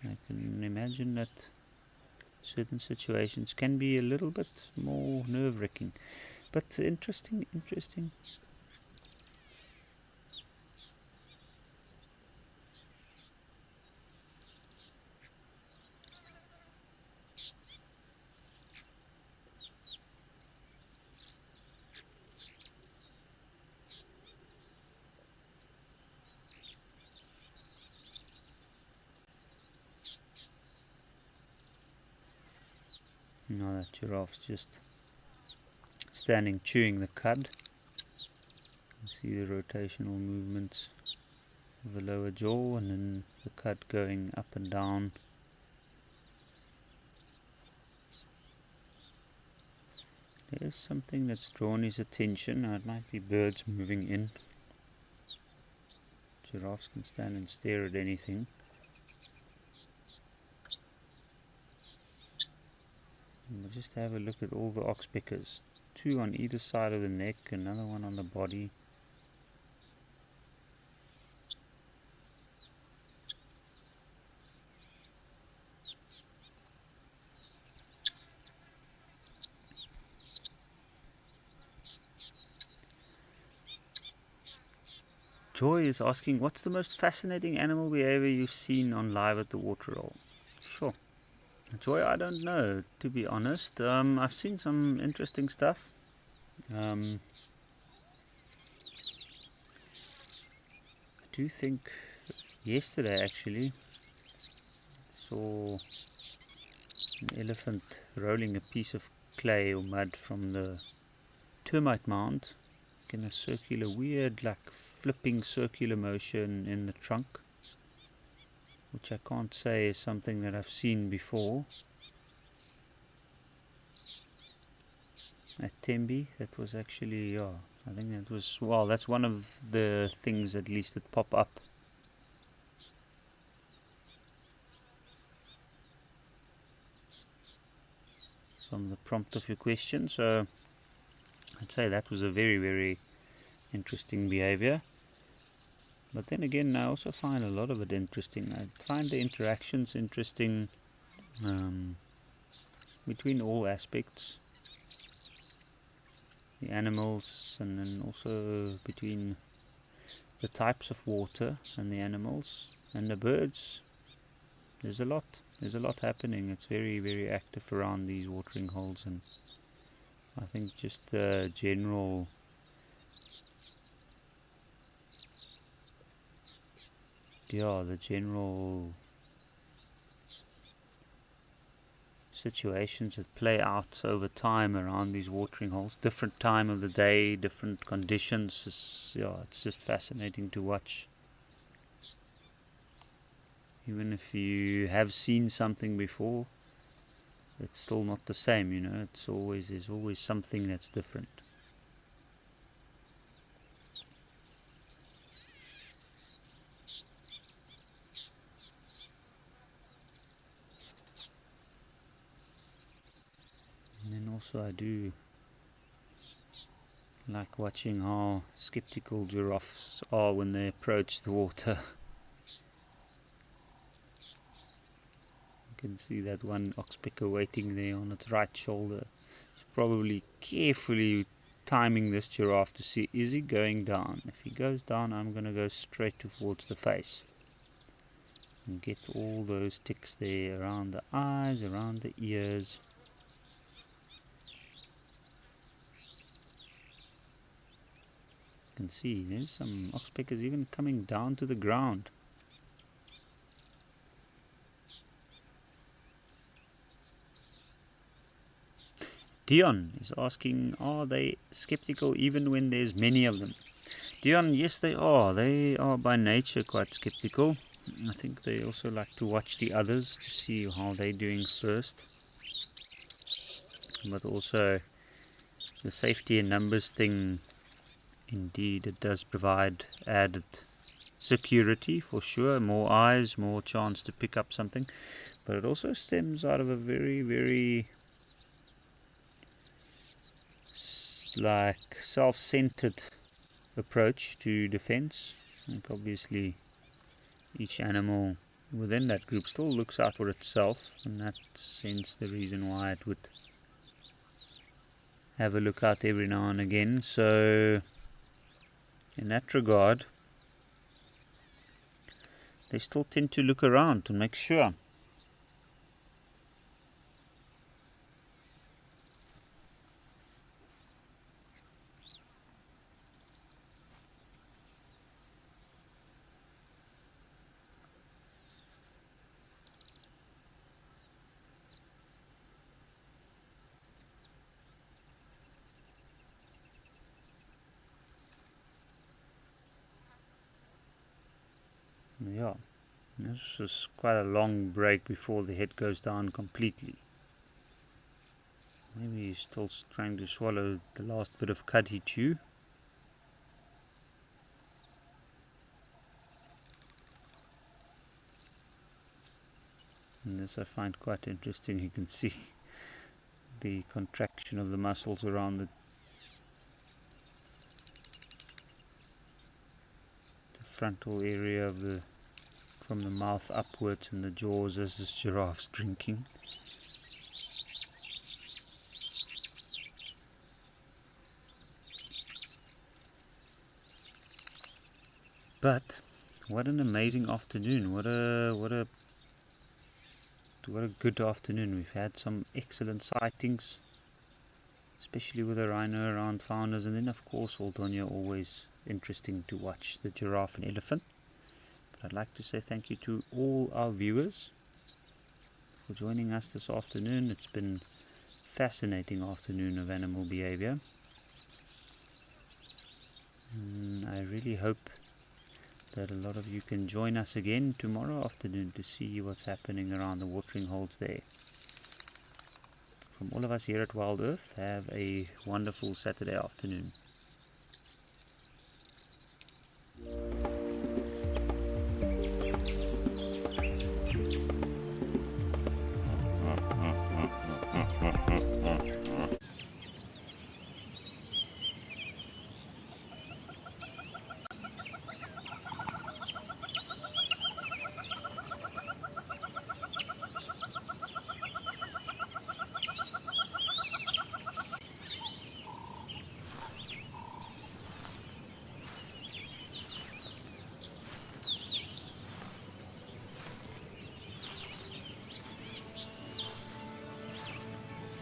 I can imagine that certain situations can be a little bit more nerve-wracking, but interesting. Now that giraffe's just standing chewing the cud. You see the rotational movements of the lower jaw and then the cud going up and down. There's something that's drawn his attention. Now it might be birds moving in. Giraffes can stand and stare at anything. We'll just have a look at all the oxpeckers. Two on either side of the neck, another one on the body. Joy is asking, what's the most fascinating animal behavior you've seen on live at the waterhole? Sure. Joy, I don't know, to be honest. I've seen some interesting stuff. I do think yesterday actually saw an elephant rolling a piece of clay or mud from the termite mound in a circular, weird, like flipping circular motion in the trunk, which I can't say is something that I've seen before. At Tembe, that was actually, yeah, I think that was, well, that's one of the things at least that pop up. From the prompt of your question, so I'd say that was a very, very interesting behavior. But then again, I also find a lot of it interesting. I find the interactions interesting between all aspects. The animals, and then also between the types of water and the animals and the birds. There's a lot happening. It's very, very active around these watering holes, and I think just the general situations that play out over time around these watering holes, different time of the day, different conditions, it's just fascinating to watch. Even if you have seen something before, it's still not the same, there's always something that's different. And then also I do like watching how skeptical giraffes are when they approach the water. You can see that one oxpecker waiting there on its right shoulder. It's probably carefully timing this giraffe to see, is he going down? If he goes down, I'm going to go straight towards the face and get all those ticks there around the eyes, around the ears. You can see there's some oxpeckers even coming down to the ground. Dion is asking, are they skeptical even when there's many of them? Dion, yes they are. They are by nature quite skeptical. I think they also like to watch the others to see how they're doing first. But also the safety in numbers thing, indeed it does provide added security for sure. More eyes, more chance to pick up something. But it also stems out of a very, very self-centered approach to defense. Like obviously each animal within that group still looks out for itself, and that's hence the reason why it would have a look out every now and again. So in that regard they still tend to look around to make sure. Yeah, this is quite a long break before the head goes down completely. Maybe he's still trying to swallow the last bit of cud he chewed. And this I find quite interesting. You can see the contraction of the muscles around the frontal area of from the mouth upwards and the jaws as this giraffe's drinking. But what an amazing afternoon! What a good afternoon. We've had some excellent sightings, especially with the rhino around founders, and then of course Aldonia, always interesting to watch the giraffe and elephant. But I'd like to say thank you to all our viewers for joining us this afternoon. It's been a fascinating afternoon of animal behavior, and I really hope that a lot of you can join us again tomorrow afternoon to see what's happening around the watering holes there. From all of us here at Wild Earth, have a wonderful Saturday afternoon.